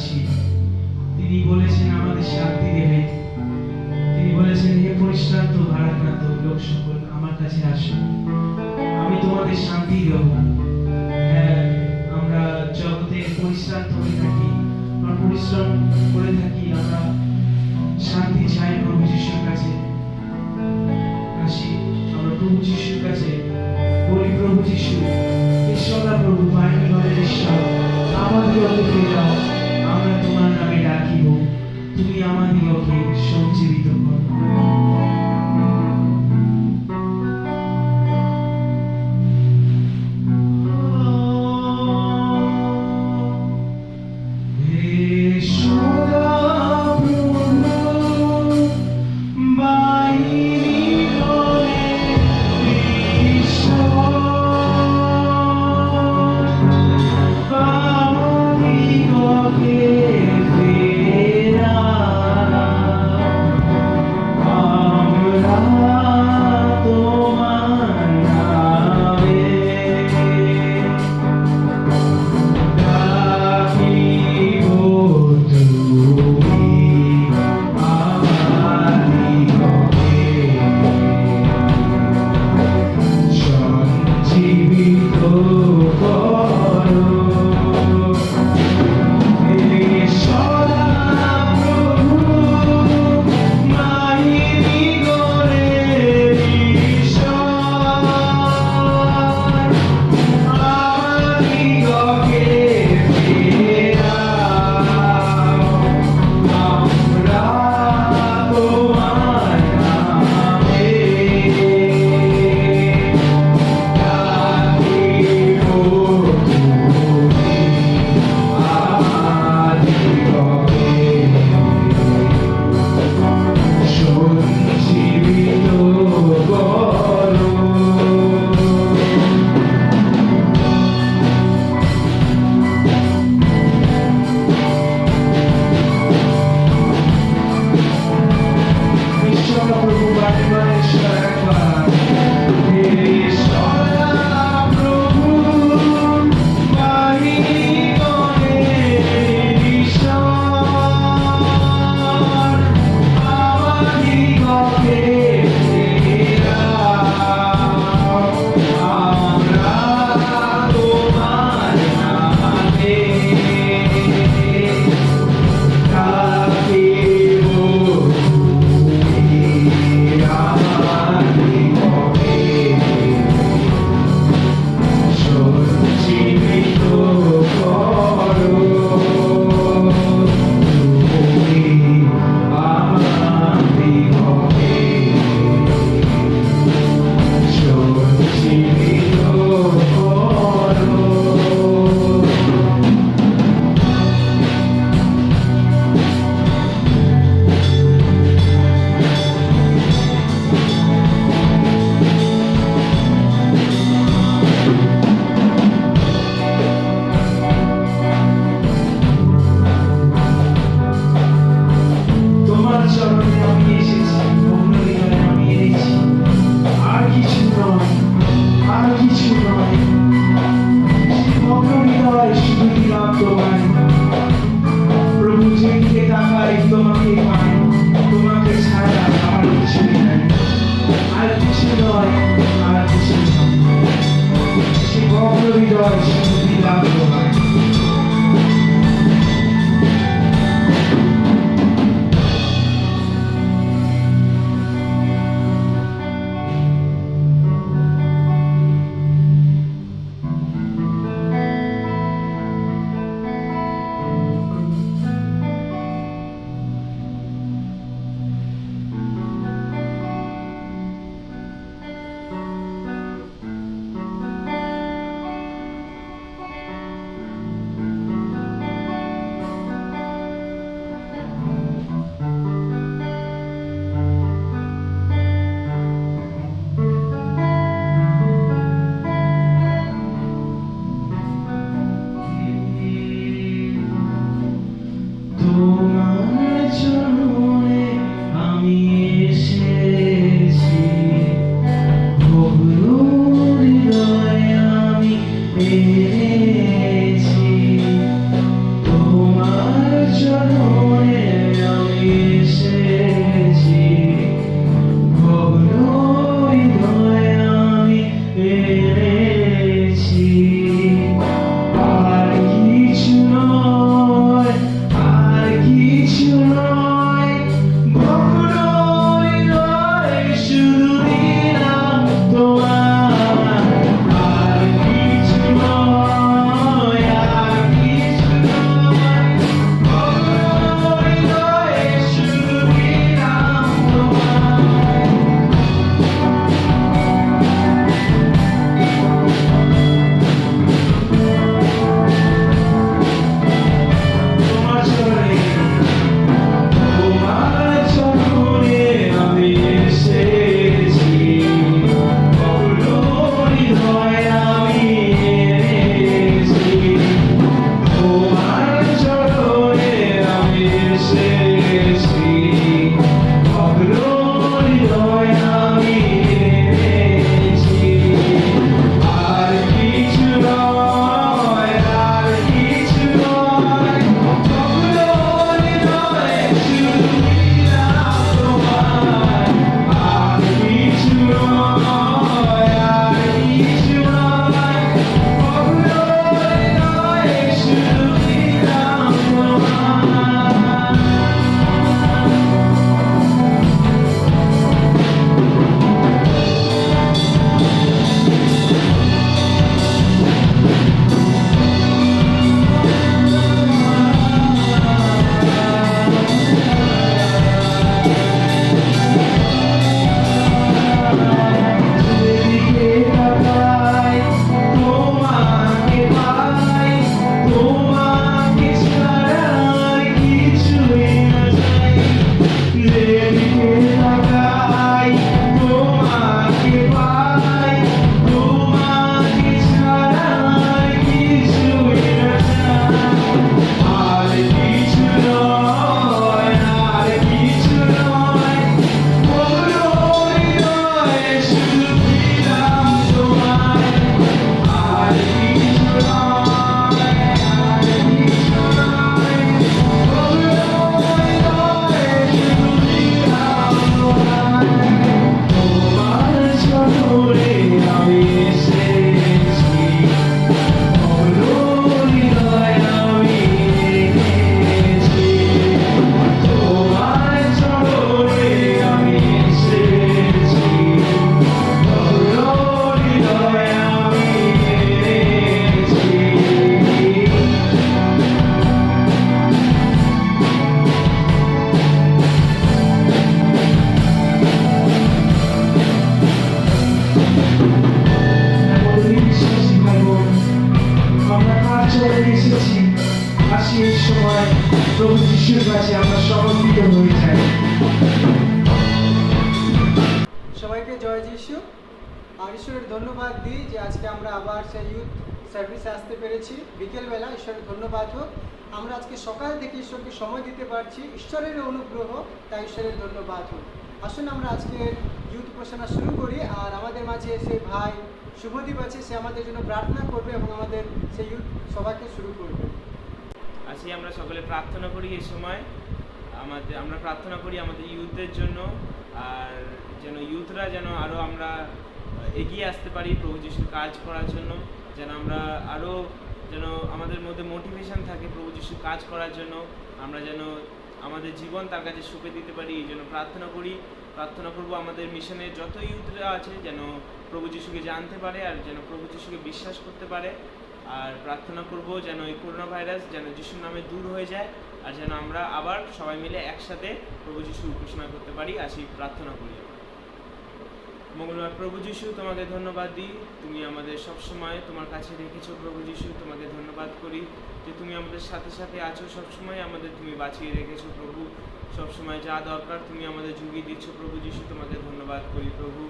আসি। তিনি বলেছেন আমাদের শান্তি দেবে। তিনি বলেছেন, হে পরিশ্রান্ত ভারাক্রান্ত লোক সকল আমার কাছে আসো, আমি তোমাদের শান্তি দেব। হ্যাঁ, আমরা জগতে পরিশ্রান্ত হয়ে থাকি, আমরা পরিশ্রম করে থাকি, আমরা শান্তি চাই প্রভু যিশুর কাছে। আসি আমরা প্রভু যিশুর কাছে, বলি প্রভু যিশু, ঈশ্বরা প্রভু বাহিনী ঘরের ঈশ্বর, আমাদিগকে ফেরাও, আমরা তোমার নামে ডাকিব, তুমি আমাদিগকে সঞ্জীবিত করো। প্রভু যিশুর কাছে আমরা সমর্পিত হয়ে যাই। সবাইকে জয় যিশু। আর ঈশ্বরের ধন্যবাদ দিই যে আজকে আমরা আবার সেই ইউথ সার্ভিসে আসতে পেরেছি বিকেলবেলা। ঈশ্বরের ধন্যবাদ হোক। আমরা আজকে সকাল থেকে ঈশ্বরকে সময় দিতে পারছি, ঈশ্বরের অনুগ্রহ, তাই ঈশ্বরের ধন্যবাদ হোক। আসুন আমরা আজকে ইউথ উপাসনা শুরু করি। আর আমাদের মাঝে সেই ভাই শুভদীপ আছে, সে আমাদের জন্য প্রার্থনা করবে এবং আমাদের সেই ইউথ সভাকে শুরু করবে। আজকে আমরা সকলে প্রার্থনা করি এই সময়। আমরা প্রার্থনা করি আমাদের ইউথদের জন্য, আর যেন ইউথরা যেন আরও আমরা এগিয়ে আসতে পারি প্রভু যিশুর কাজ করার জন্য, যেন আমরা আরও যেন আমাদের মধ্যে মোটিভেশন থাকে প্রভু যিশুর কাজ করার জন্য, আমরা যেন আমাদের জীবন তার কাছে সঁপে দিতে পারি। এই জন্য প্রার্থনা করি। প্রার্থনা করব আমাদের মিশনের যত ইউথরা আছে যেন প্রভু যিশুকে জানতে পারে আর যেন প্রভু যিশুকে বিশ্বাস করতে পারে। আর প্রার্থনা করব যেন এই করোনা ভাইরাস যেন যিশুর নামে দূর হয়ে যায়, আর যেন আমরা আবার সবাই মিলে একসাথে প্রভু যিশুর উপাসনা করতে পারি। আসি প্রার্থনা করি। মঙ্গলবার প্রভু যিশু, তোমাকে ধন্যবাদ দিই, তুমি আমাদের সবসময় তোমার কাছে রেখেছো প্রভু যিশু। তোমাকে ধন্যবাদ করি যে তুমি আমাদের সাথে সাথে আছো, সবসময় আমাদের তুমি বাঁচিয়ে রেখেছো প্রভু। সবসময় যা দরকার তুমি আমাদের জুগিয়ে দিচ্ছ প্রভু যিশু। তোমাকে ধন্যবাদ করি প্রভু।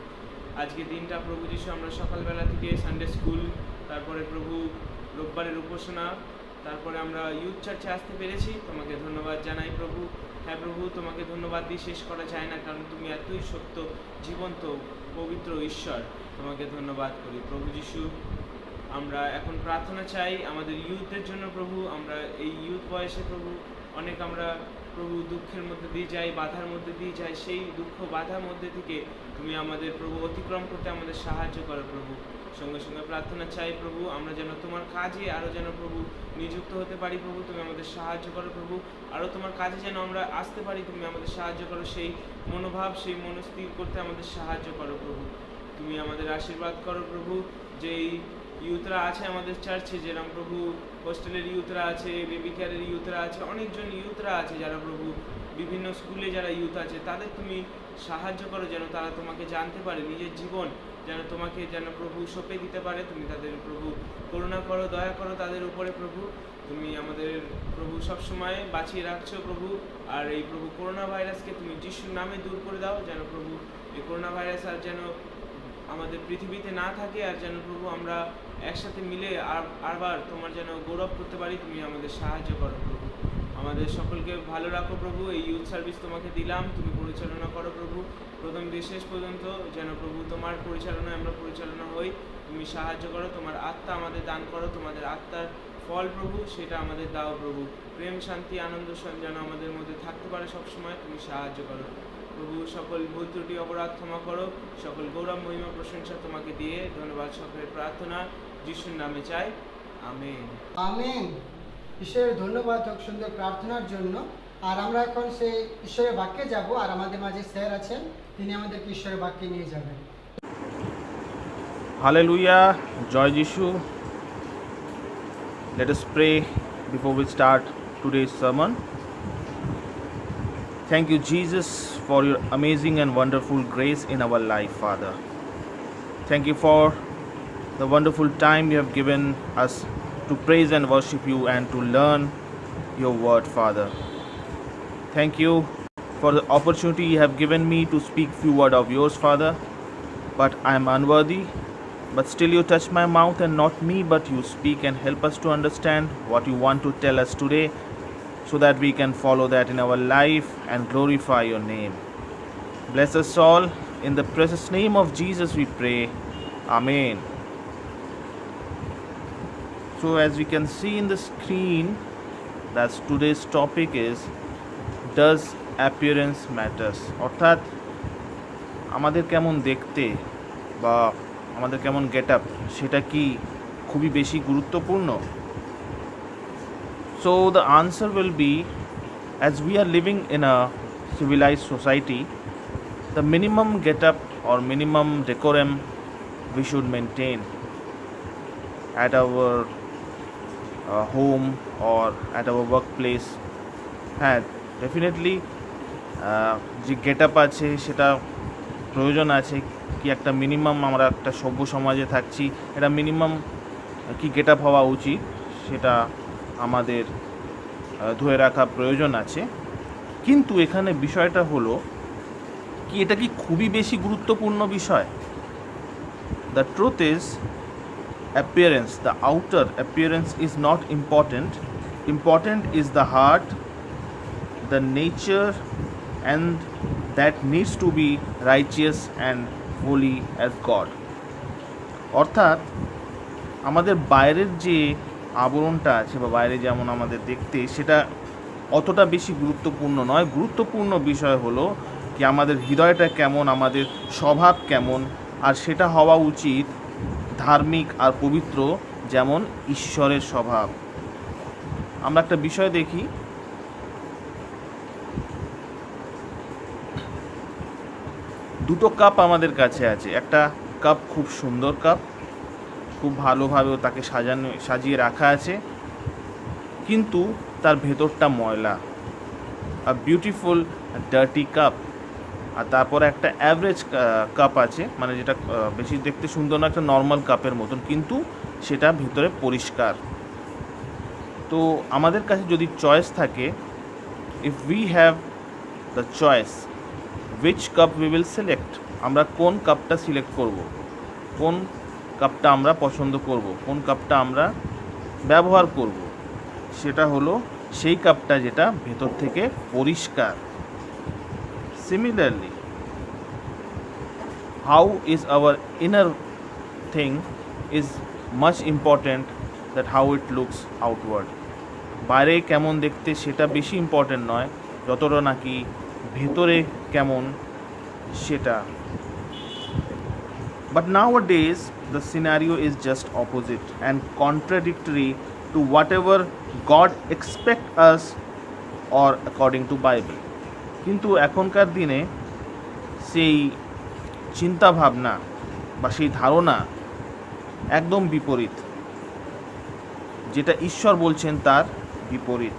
আজকে দিনটা প্রভু যিশু আমরা সকালবেলা থেকে সানডে স্কুল, তারপরে প্রভু রোববারের উপাসনা, তারপরে আমরা ইউথ চার্চে আসতে পেরেছি। তোমাকে ধন্যবাদ জানাই প্রভু। হ্যাঁ প্রভু, তোমাকে ধন্যবাদ দিয়ে শেষ করা যায় না, কারণ তুমি এতই সত্য, জীবন্ত, পবিত্র ঈশ্বর। তোমাকে ধন্যবাদ করি প্রভু যিশু। আমরা এখন প্রার্থনা চাই আমাদের ইউথদের জন্য প্রভু। আমরা এই ইউথ বয়সে প্রভু অনেক আমরা প্রভু দুঃখের মধ্যে দিয়ে যাই, বাধার মধ্যে দিয়ে যাই। সেই দুঃখ বাধার মধ্যে থেকে তুমি আমাদের প্রভু অতিক্রম করতে আমাদের সাহায্য করো প্রভু। সঙ্গে সঙ্গে প্রার্থনা চাই প্রভু আমরা যেন তোমার কাজে আরও যেন প্রভু নিযুক্ত হতে পারি প্রভু। তুমি আমাদের সাহায্য করো প্রভু। আরও তোমার কাজে যেন আমরা আসতে পারি, তুমি আমাদের সাহায্য করো। সেই মনোভাব, সেই মনস্থির করতে আমাদের সাহায্য করো প্রভু। তুমি আমাদের আশীর্বাদ করো প্রভু। যেই ইউথরা আছে আমাদের চার্চে, যেরকম প্রভু হোস্টেলের ইউথরা আছে, বেবি কেয়ারের ইউথরা আছে, অনেকজন ইউথরা আছে যারা প্রভু বিভিন্ন স্কুলে যারা ইউথ আছে, তাদের তুমি সাহায্য করো যেন তারা তোমাকে জানতে পারে, নিজের জীবন যেন তোমাকে যেন প্রভু সঁপে দিতে পারে। তুমি তাদের প্রভু করুণা করো, দয়া করো তাদের উপরে প্রভু। তুমি আমাদের প্রভু সবসময় বাঁচিয়ে রাখছো প্রভু। আর এই প্রভু করোনা ভাইরাসকে তুমি যিশুর নামে দূর করে দাও, যেন প্রভু এই করোনা ভাইরাস আর যেন আমাদের পৃথিবীতে না থাকে, আর যেন প্রভু আমরা একসাথে মিলে আবার তোমার যেন গৌরব করতে পারি। তুমি আমাদের সাহায্য করো প্রভু। আমাদের সকলকে ভালো রাখো প্রভু। এই ইউথ সার্ভিস তোমাকে দিলাম, তুমি পরিচালনা করো প্রভু প্রথম থেকে শেষ পর্যন্ত, যেন প্রভু তোমার পরিচালনায় আমরা পরিচালনা হই। তুমি সাহায্য করো, তোমার আত্মা আমাদের দান করো, তোমাদের আত্মার ফল প্রভু সেটা আমাদের দাও প্রভু। প্রেম, শান্তি, আনন্দ যেন আমাদের মধ্যে থাকতে পারে সবসময়, তুমি সাহায্য করো প্রভু। সকল ভুল ত্রুটি অপরাধ ক্ষমা করো। সকল গৌরব, মহিমা, প্রশংসা তোমাকে দিয়ে ধন্যবাদ। সকলের প্রার্থনা যিশুর নামে চাই, আমেন। আমেন। ঈশ্বরের ধন্যবাদ হোক সুন্দর প্রার্থনার জন্য। আর আমরা এখন সেই ঈশ্বরের বাক্যে যাব, আর আমাদের মাঝে স্যার আছেন, তিনি আমাদেরকে ঈশ্বরের বাক্যে নিয়ে যাবেন। Hallelujah, joy Jishu. Let us pray before we start today's sermon. Thank you, Jesus, for your amazing and wonderful grace in our life, Father. Thank you for the wonderful time you have given us to praise and worship you and to learn your word, Father. Thank you for the opportunity you have given me to speak few words of yours, Father. But I am unworthy, but still you touch my mouth, and not me, but you speak and help us to understand what you want to tell us today, so that we can follow that in our life and glorify your name. Bless us all. In the precious name of Jesus we pray. Amen. So as we can see in the screen, that today's topic is, does appearance matters? অর্থাৎ আমাদের কেমন দেখতে বা আমাদের কেমন get up, সেটা কি খুবই বেশি গুরুত্বপূর্ণ? So the answer will be, as we are living in a civilized society, the minimum get up or minimum decorum we should maintain at our home or at our workplace. হ্যাঁ, definitely যে get up আছে সেটা প্রয়োজন আছে। কি একটা minimum, আমরা একটা সভ্য সমাজে থাকছি, এটা মিনিমাম কি গেট আপ হওয়া উচিত সেটা আমাদের ধুয়ে রাখা প্রয়োজন আছে। কিন্তু এখানে বিষয়টা হলো কি, এটা কি খুবই বেশি গুরুত্বপূর্ণ বিষয়? The truth is appearance, the outer appearance is not important. Important is the heart, the nature, and that needs to be righteous and holy as God. অর্থাৎ আমাদের বাইরের যে আবরণটা আছে বা বাইরে যেমন আমাদের দেখতে, সেটা অতটা বেশি গুরুত্বপূর্ণ নয়। গুরুত্বপূর্ণ বিষয় হলো কি আমাদের হৃদয়টা কেমন, আমাদের স্বভাব কেমন, আর সেটা হওয়া উচিত ধার্মিক আর পবিত্র, যেমন ঈশ্বরের স্বভাব। আমরা একটা বিষয় দেখি, দুটো কাপ আমাদের কাছে আছে। একটা কাপ খুব সুন্দর কাপ, খুব ভালোভাবে তাকে সাজিয়ে রাখা আছে, কিন্তু তার ভেতরটা ময়লা, আ বিউটিফুল ডার্টি কাপ। আর তারপরে একটা অ্যাভারেজ কাপ আছে, মানে যেটা বেশি দেখতে সুন্দর না, একটা নর্মাল কাপের মতন, কিন্তু সেটা ভিতরে পরিষ্কার। তো আমাদের কাছে যদি চয়েস থাকে, if we have the choice, which cup we will select, আমরা কোন কাপটা সিলেক্ট করব, কোন কাপটা আমরা পছন্দ করব, কোন কাপটা আমরা ব্যবহার করব, সেটা হলো সেই কাপটা যেটা ভেতর থেকে পরিষ্কার। Similarly, how is our inner thing is much important that how it looks outward. বাইরে কেমন দেখতে সেটা বেশি ইম্পর্টেন্ট নয়, যতটা নাকি ভেতরে কেমন সেটা। But nowadays the scenario is just opposite and contradictory to whatever God expect us or according to Bible. কিন্তু এখনকার দিনে সেই চিন্তা ভাবনা বা সেই ধারণা একদম বিপরীত। যেটা ঈশ্বর বলছেন তার বিপরীত,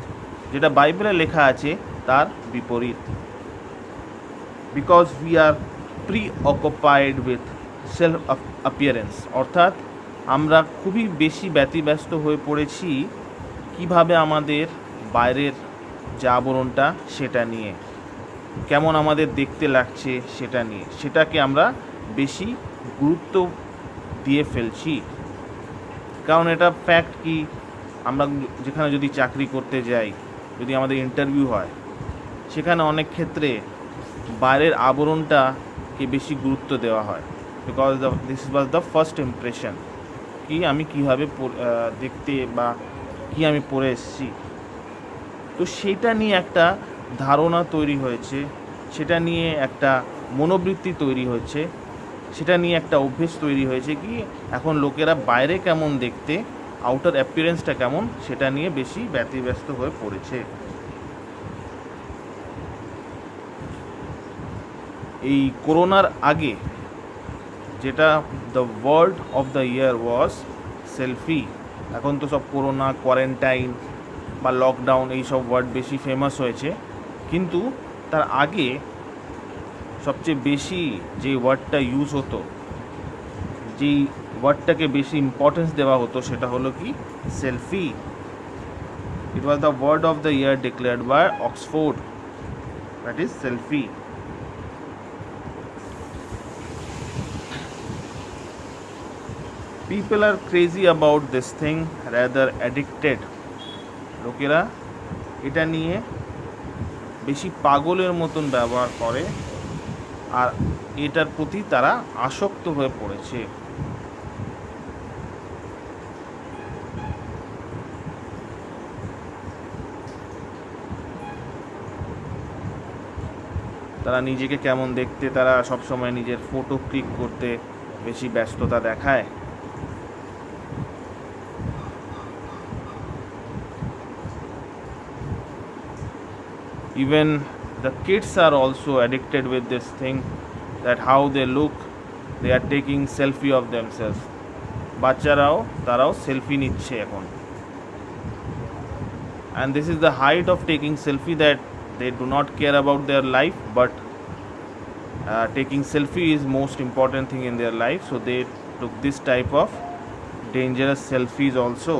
যেটা বাইবেলে লেখা আছে তার বিপরীত। Because we are preoccupied with self appearance, অর্থাৎ আমরা খুবই বেশি ব্যতিব্যস্ত হয়ে পড়েছি কিভাবে আমাদের বাইরের যে আবরণটা সেটা নিয়ে, কেমন আমাদের দেখতে লাগছে সেটা নিয়ে, সেটাকে আমরা বেশি গুরুত্ব দিয়ে ফেলছি। কারণ এটা ফ্যাক্ট কি, আমরা যেখানে যদি চাকরি করতে যাই, যদি আমাদের ইন্টারভিউ হয়, সেখানে অনেক ক্ষেত্রে বাইরের আবরণটাকে বেশি গুরুত্ব দেওয়া হয়। Because this was the first impression, কি আমি কীভাবে দেখতে বা কি আমি পরে এসেছি। তো সেটা নিয়ে একটা ধারণা তৈরি হয়েছে, সেটা নিয়ে একটা মনোবৃত্তি তৈরি হয়েছে, সেটা নিয়ে একটা অভ্যেস তৈরি হয়েছে কি এখন লোকেরা বাইরে কেমন দেখতে, আউটার অ্যাপিয়ারেন্সটা কেমন, সেটা নিয়ে বেশি ব্যতিব্যস্ত হয়ে পড়েছে। এই করোনার আগে যেটা the word of the year was selfie. এখন তো সব করোনা, কোয়ারেন্টাইন বা লকডাউন এইসব ওয়ার্ড বেশি ফেমাস হয়েছে, কিন্তু তার আগে সবচেয়ে বেশি যে ওয়ার্ডটা ইউজ হতো, যেই ওয়ার্ডটাকে বেশি ইম্পর্টেন্স দেওয়া হতো, সেটা হলো কি selfie. It was the word of the year declared by Oxford, that is selfie. People are crazy about this thing, rather addicted. লোকেরা এটা নিয়ে বেশি পাগলের মতন ব্যবহার করে আর এটার প্রতি তারা আসক্ত হয়ে পড়েছে। তারা নিজেকে কেমন দেখতে, তারা সবসময় নিজের ফটো ক্লিক করতে বেশি ব্যস্ততা দেখায়। Even the kids are also addicted with this thing, that how they look, they are taking selfie of themselves. বাচ্চারাও তারাও সেলফি নিচ্ছে এখন, and this is the height of taking selfie, that they do not care about their life, but taking selfie is most important thing in their life, so they took this type of dangerous selfies also.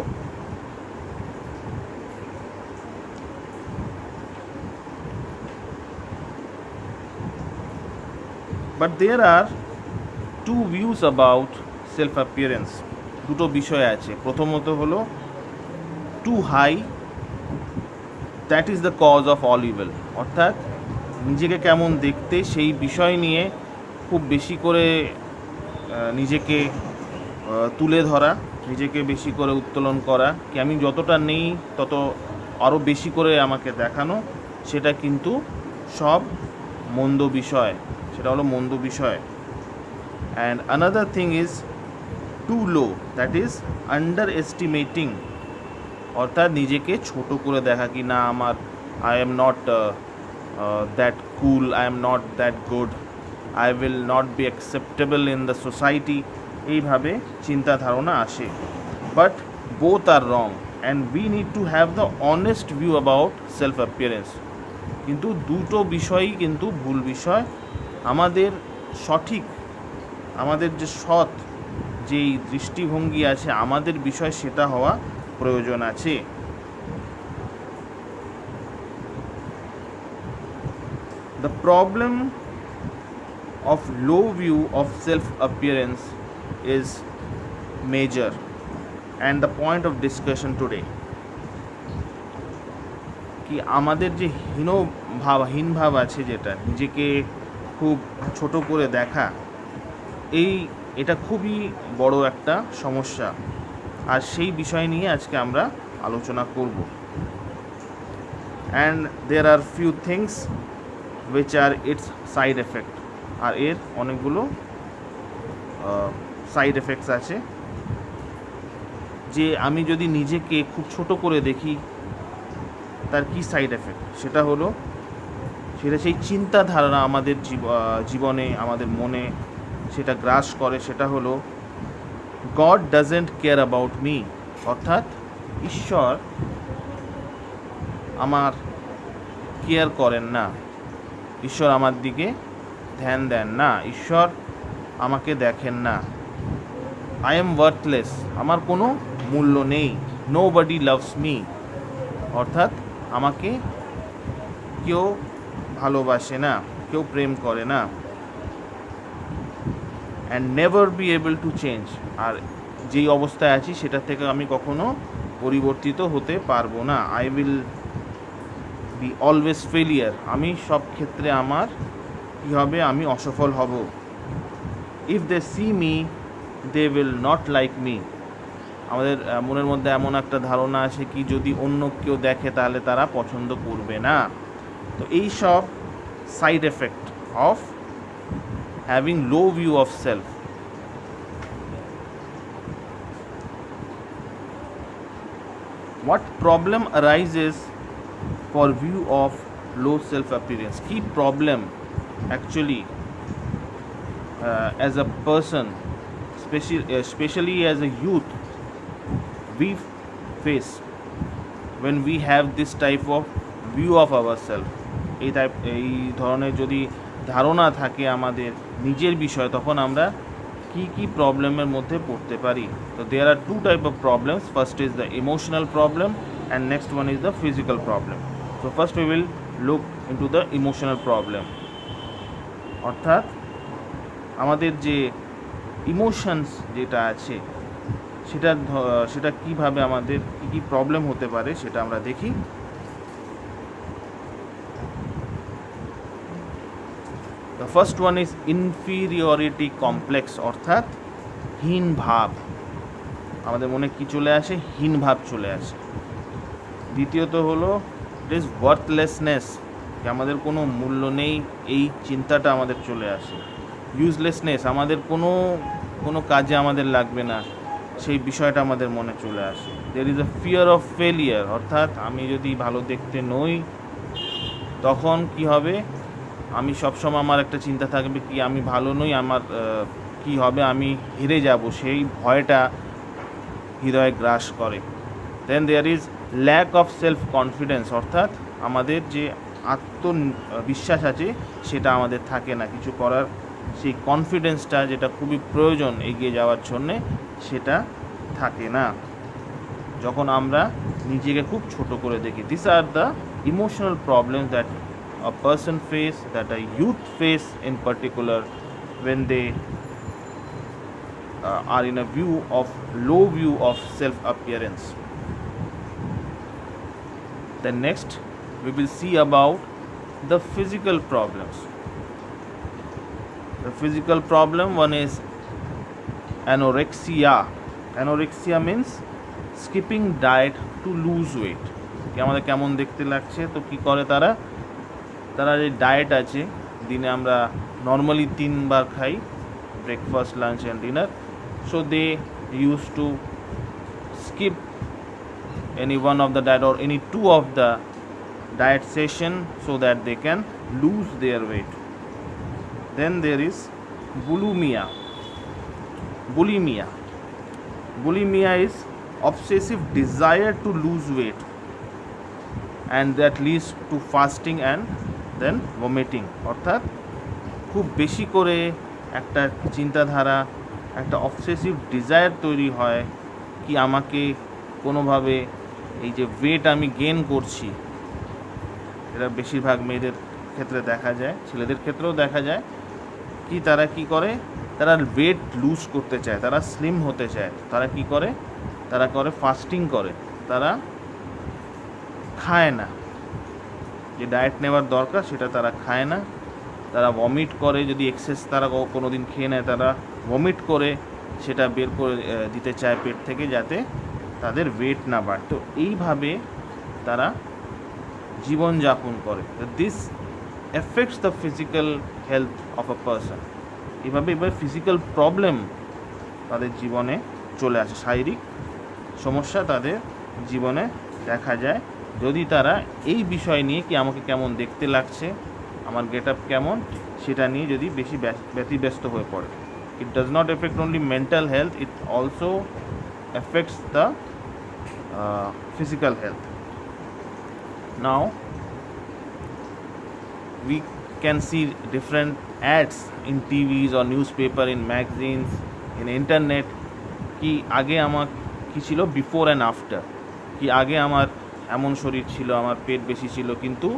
But there are two views about self appearance. দুটো বিষয় আছে। প্রথমত হলো too high, that is the cause of all evil, অর্থাৎ নিজেকে কেমন দেখতে সেই বিষয় নিয়ে খুব বেশি করে নিজেকে তুলে ধরা, নিজেকে বেশি করে উত্তোলন করা, কি আমি যতটা নেই তত আরও বেশি করে আমাকে দেখানো, সেটা কিন্তু সব মন্দ বিষয়, সেটা হলো মন্দ বিষয়। And another thing is too low, that is underestimating, অর্থাৎ নিজেকে ছোট করে দেখা, কি না আমার I am not that cool, I am not that good, I will not be acceptable in the society, এইভাবে চিন্তা ধারণা আসে। But both are wrong and we need to have the honest view about self appearance. কিন্তু দুটো বিষয়ই কিন্তু ভুল বিষয়। আমাদের সঠিক, আমাদের যে সৎ যেই দৃষ্টিভঙ্গি আছে আমাদের বিষয়, সেটা হওয়া প্রয়োজন আছে। The problem of low view of self appearance is major and the point of discussion today, কি আমাদের যে হীন ভাব আছে, যেটা নিজেকে খুব ছোট করে দেখা, এটা খুবই বড় একটা সমস্যা। আর সেই বিষয় নিয়ে আজকে আমরা আলোচনা করব। And there are few things which are its side effect, আর এর অনেকগুলো সাইড এফেক্টস আছে। যে আমি যদি নিজেকে খুব ছোট করে দেখি তার কি সাইড এফেক্ট, সেটা হলো সেই চিন্তাধারা আমাদের জীবনে, আমাদের মনে সেটা গ্রাস করে, সেটা হলো god doesn't care about me, অর্থাৎ ঈশ্বর আমার কেয়ার করেন না, ঈশ্বর আমার দিকে ধ্যান দেন না, ঈশ্বর আমাকে দেখেন না। আই এম ওয়ার্থলেস, আমার কোনো মূল্য নেই। নোবডি লাভস মি, অর্থাৎ আমাকে কেউ ভালোবাসে না, কেউ প্রেম করে না। And never be able to change, আর যেই অবস্থায় আছি সেটা থেকে আমি কখনো পরিবর্তিত হতে পারবো না। I will be always failure, আমি সব ক্ষেত্রে আমার কী হবে, আমি অসফল হব। If they see me they will not like me, আমাদের মনের মধ্যে এমন একটা ধারণা আছে কি যদি অন্য কেউ দেখে তাহলে তারা পছন্দ করবে না। তো এই সব side effect of having low view of self. What problem arises for view of low self appearance? Key problem actually as a person, especially as a youth, we face when we have this type of view of ourselves. এই ধরনের যদি ধারণা থাকে আমাদের নিজের বিষয়, তখন আমরা কি প্রবলেমের মধ্যে পড়তে পারি। তো there are two type of problems, first is the emotional problem and next one is the physical problem. So first we will look into the emotional problem, অর্থাৎ আমাদের যে ইমোশনস যেটা আছে সেটা কীভাবে আমাদের কী প্রবলেম হতে পারে সেটা আমরা দেখি। The first one is inferiority complex, অর্থাৎ হীন ভাব। আমাদের মনে কি চলে আসে? হীন ভাব চলে আসে। দ্বিতীয়ত হলো ইট ইজ ওয়ার্থলেসনেস, আমাদের কোনো মূল্য নেই, এই চিন্তাটা আমাদের চলে আসে। ইউজলেসনেস, আমাদের কোনো কাজে আমাদের লাগবে না, সেই বিষয়টা আমাদের মনে চলে আসে। There is a fear of failure, অর্থাৎ আমি যদি ভালো দেখতে নই তখন কি হবে, আমি সবসময় আমার একটা চিন্তা থাকবে কি আমি ভালো নই, আমার কি হবে, আমি হেরে যাব, সেই ভয়টা হৃদয়ে গ্রাস করে। Then there is lack of self confidence, অর্থাৎ আমাদের যে আত্মবিশ্বাস আছে সেটা আমাদের থাকে না, কিছু করার সেই কনফিডেন্সটা যেটা খুবই প্রয়োজন এগিয়ে যাওয়ার জন্যে সেটা থাকে না যখন আমরা নিজেকে খুব ছোট করে দেখি। This are the emotional problems that a person face, that a youth face in particular when they are in a low view of self appearance. Then next we will see about the physical problems. The physical problem, one is anorexia. Anorexia means skipping diet to lose weight. কি আমাদের কেমন দেখতে লাগছে, তো কি করে তারা যে ডায়েট আছে, দিনে আমরা নর্মালি 3 বার খাই, breakfast, lunch and dinner, so they use to skip any one of the diet or any 2 of the diet session so that they can lose their weight. Then there is bulimia. Bulimia is obsessive desire to lose weight, and that leads to fasting and then vomiting. অর্থাৎ খুব বেশি করে একটা চিন্তাধারা, একটা obsessive desire তৈরি হয় কি আমাকে কোনোভাবে এই যে ওয়েট আমি গেইন করছি, এটা বেশিরভাগ মেয়েদের ক্ষেত্রে দেখা যায়, ছেলেদের ক্ষেত্রেও দেখা যায়, কি তারা কি করে, তারা ওয়েট লুজ করতে চায়, তারা স্লিম হতে চায়, তারা কি করে, তারা করে ফাস্টিং করে, তারা খায় না, যে ডায়েট নেওয়ার দরকার সেটা তারা খায় না, তারা ভমিট করে, যদি এক্সেস তারা কোনো দিন খেয়ে নেয় তারা ভমিট করে সেটা বের করে দিতে চায় পেট থেকে, যাতে তাদের ওয়েট না বাড়ে। তো এইভাবে তারা জীবনযাপন করে। This effects the physical health of a person. এবার ফিজিক্যাল প্রবলেম তাদের জীবনে চলে আসে, শারীরিক সমস্যা তাদের জীবনে দেখা যায় যদি তারা এই বিষয় নিয়ে কি আমাকে কেমন দেখতে লাগছে, আমার গেট আপ কেমন, সেটা নিয়ে যদি বেশি ব্যতিব্যস্ত হয়ে পড়ে। It does not effect only mental health, it also affects the physical health. Now we can see different ads in TVs or newspaper, in magazines, in internet, কি আগে আমার কি ছিল বিফোর অ্যান্ড আফটার, কি আগে আমার এমন শরীর ছিল, আমার পেট বেশি ছিল, কিন্তু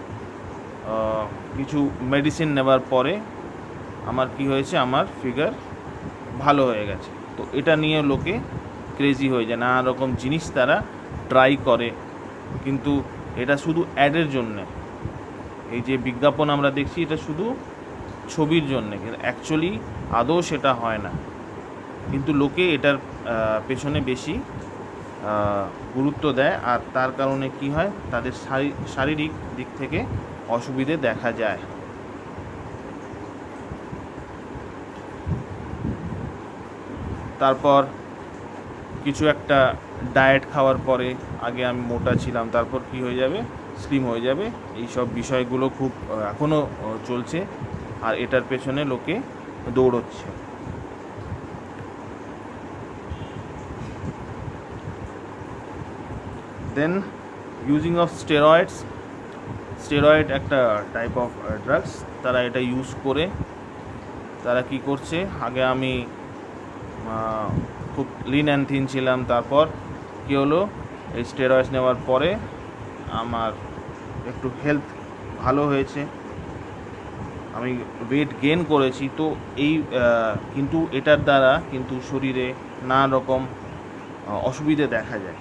কিছু মেডিসিন নেওয়ার পরে আমার কি হয়েছে, আমার ফিগার ভালো হয়ে গেছে। তো এটা নিয়ে লোকে ক্রেজি হয়ে যায়, নানা রকম জিনিস তারা ট্রাই করে, কিন্তু এটা শুধু অ্যাডের জন্যে, এই যে বিজ্ঞাপন আমরা দেখছি এটা শুধু ছবির জন্যে, কিন্তু অ্যাকচুয়ালি আদৌ সেটা হয় না, কিন্তু লোকে এটার পেছনে বেশি গুরুত্ব দেয়, আর তার কারণে কি হয়, তাদের শারীরিক দিক থেকে অসুবিধে দেখা যায়। তারপর কিছু একটা ডায়েট খাওয়ার পরে, আগে আমি মোটা ছিলাম, তারপর কি হয়ে যাবে, স্লিম হয়ে যাবে, এই সব বিষয়গুলো খুব এখনও চলছে, আর এটার পেছনে লোকে দৌড়চ্ছে। দেন ইউজিং অফ স্টেরয়েড একটা টাইপ অফ ড্রাগস, তারা এটা ইউজ করে তারা কি করছে, আগে আমি খুব লিন অ্যান্ড থিন ছিলাম, তারপর কী হলো, এই স্টেরয়েডস নেওয়ার পরে আমার একটু হেলথ ভালো হয়েছে, আমি ওয়েট গেইন করেছি। তো এই কিন্তু এটার দ্বারা কিন্তু শরীরে নানা রকম অসুবিধে দেখা যায়।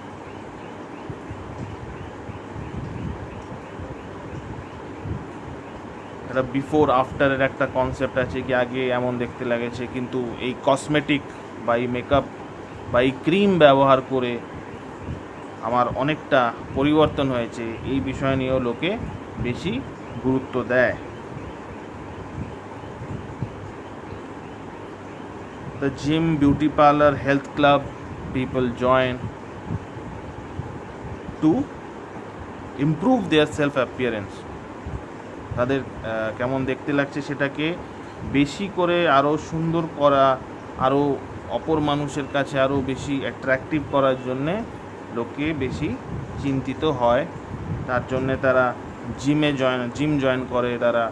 এটা বিফোর আফটারের একটা কনসেপ্ট আছে, কি আগে এমন দেখতে লাগেছে, কিন্তু এই কসমেটিক বা এই মেকআপ বা এই ক্রিম ব্যবহার করে আমার অনেকটা পরিবর্তন হয়েছে, এই বিষয় নিয়েও লোকে বেশি গুরুত্ব দেয়। The gym, beauty parlor, health club people join to improve their self appearance. তাদের কেমন দেখতে লাগছে সেটাকে বেশি করে আরও সুন্দর করা, আরও অপর মানুষের কাছে আরও বেশি অ্যাট্রাকটিভ করার জন্যে লোকে বেশি চিন্তিত হয়। তার জন্যে তারা জিম জয়েন করে, তারা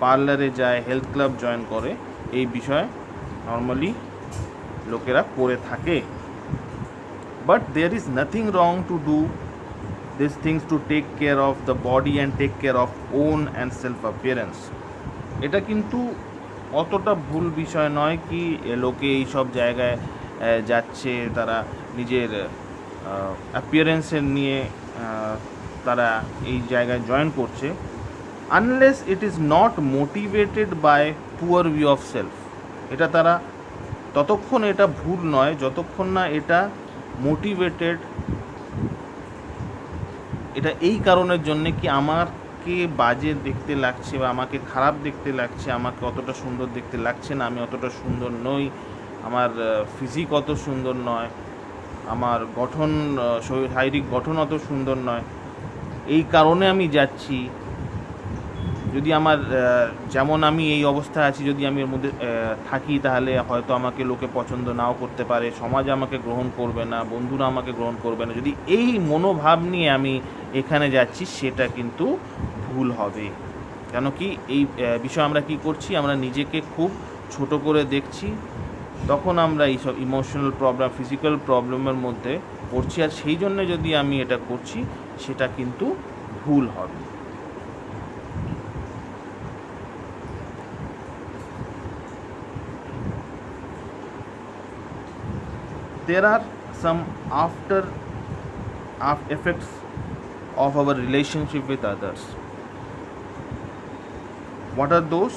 পার্লারে যায়, হেলথ ক্লাব জয়েন করে, এই বিষয় নর্মালি লোকেরা করে থাকে। But there is nothing wrong to do these things to take care of the body and take care of own and self appearance. এটা কিন্তু অতটা ভুল বিষয় নয় কি লোকে এই সব জায়গায় যাচ্ছে, তারা নিজের অ্যাপিয়ারেন্সের নিয়ে তারা এই জায়গায় জয়েন করছে, unless it is not motivated by poor view of self. এটা তারা ততক্ষণ এটা ভুল নয় যতক্ষণ না এটা মোটিভেটেড এটা এই কারণের জন্যে কি আমাকে বাজে দেখতে লাগছে বা আমাকে খারাপ দেখতে লাগছে, আমাকে অতটা সুন্দর দেখতে লাগছে না, আমি অতটা সুন্দর নই, আমার ফিজিক অত সুন্দর নয়, আমার গঠন শারীরিক গঠন অত সুন্দর নয়, এই কারণে আমি যাচ্ছি। যদি আমার যেমন আমি এই অবস্থায় আছি যদি আমি এর মধ্যে থাকি তাহলে হয়তো আমাকে লোকে পছন্দ নাও করতে পারে, সমাজ আমাকে গ্রহণ করবে না, বন্ধুরা আমাকে গ্রহণ করবে না। যদি এই মনোভাব নিয়ে আমি এখানে যাচ্ছি সেটা কিন্তু ভুল হবে। কেন কি এই বিষয়ে আমরা কি করছি, আমরা নিজেকে খুব ছোট করে দেখছি, তখন আমরা এইসব ইমোশনাল প্রবলেম, ফিজিক্যাল প্রবলেমের মধ্যে পড়ছি। আর সেই জন্য যদি আমি এটা করছি সেটা কিন্তু ভুল হবে। There are some after effects of our relationship with others. What are those?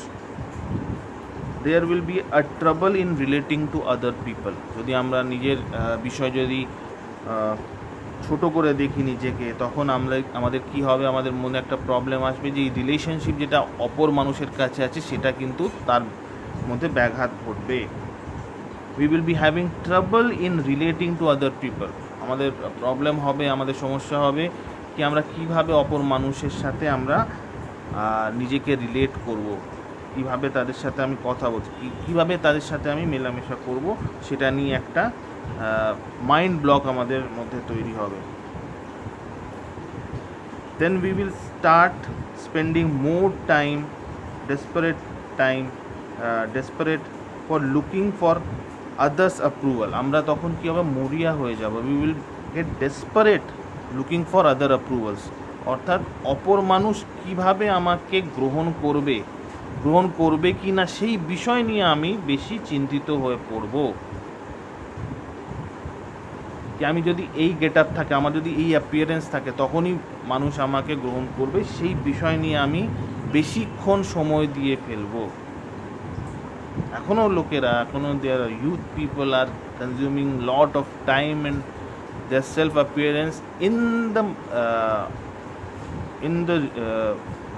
There will be a trouble in relating to other people. যদি আমরা নিজের বিষয় যদি ছোট করে দেখি নিজেকে, তখন আমাদের কি হবে, আমাদের মনে একটা প্রবলেম আসবে যে এই রিলেশনশিপ যেটা অপর মানুষের কাছে আছে সেটা কিন্তু তার মধ্যে ব্যাঘাত ঘটবে। We will be having trouble in relating to other people. আমাদের প্রবলেম হবে, আমাদের সমস্যা হবে কি আমরা কিভাবে অপর মানুষের সাথে আমরা নিজেকে রিলেট করব, কিভাবে তাদের সাথে আমি কথা বলছি, কিভাবে তাদের সাথে আমি মেলামেশা করব, সেটা নিয়ে একটা মাইন্ড ব্লক আমাদের মধ্যে তৈরি হবে। Then we will start spending more time, desperate for looking for others approval. আমরা তখন কি হবে, মরিয়া হয়ে যাব। we will get desperate looking for other approvals. অর্থাৎ অপর মানুষ কিভাবে আমাকে গ্রহণ করবে কি না সেই বিষয় নিয়ে আমি বেশি চিন্তিত হয়ে পড়ব। কি আমি যদি এই গেট আপ থাকে, আমার যদি এই অ্যাপিয়ারেন্স থাকে, তখনই মানুষ আমাকে গ্রহণ করবে, সেই বিষয় নিয়ে আমি বেশিক্ষণ সময় দিয়ে ফেলবো। এখনও their youth people are consuming lot of time and their self appearance in the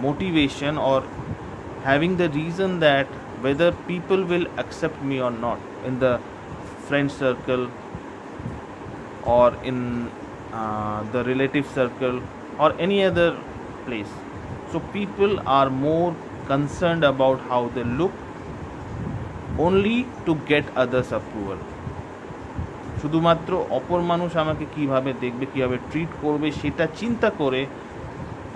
motivation or having the reason that whether people will accept me or not in the friend circle or in the relative circle or any other place. So people are more concerned about how they look only to get others approval. শুধুমাত্র অপর মানুষ আমাকে কিভাবে দেখবে, কিভাবে treat করবে সেটা চিন্তা করে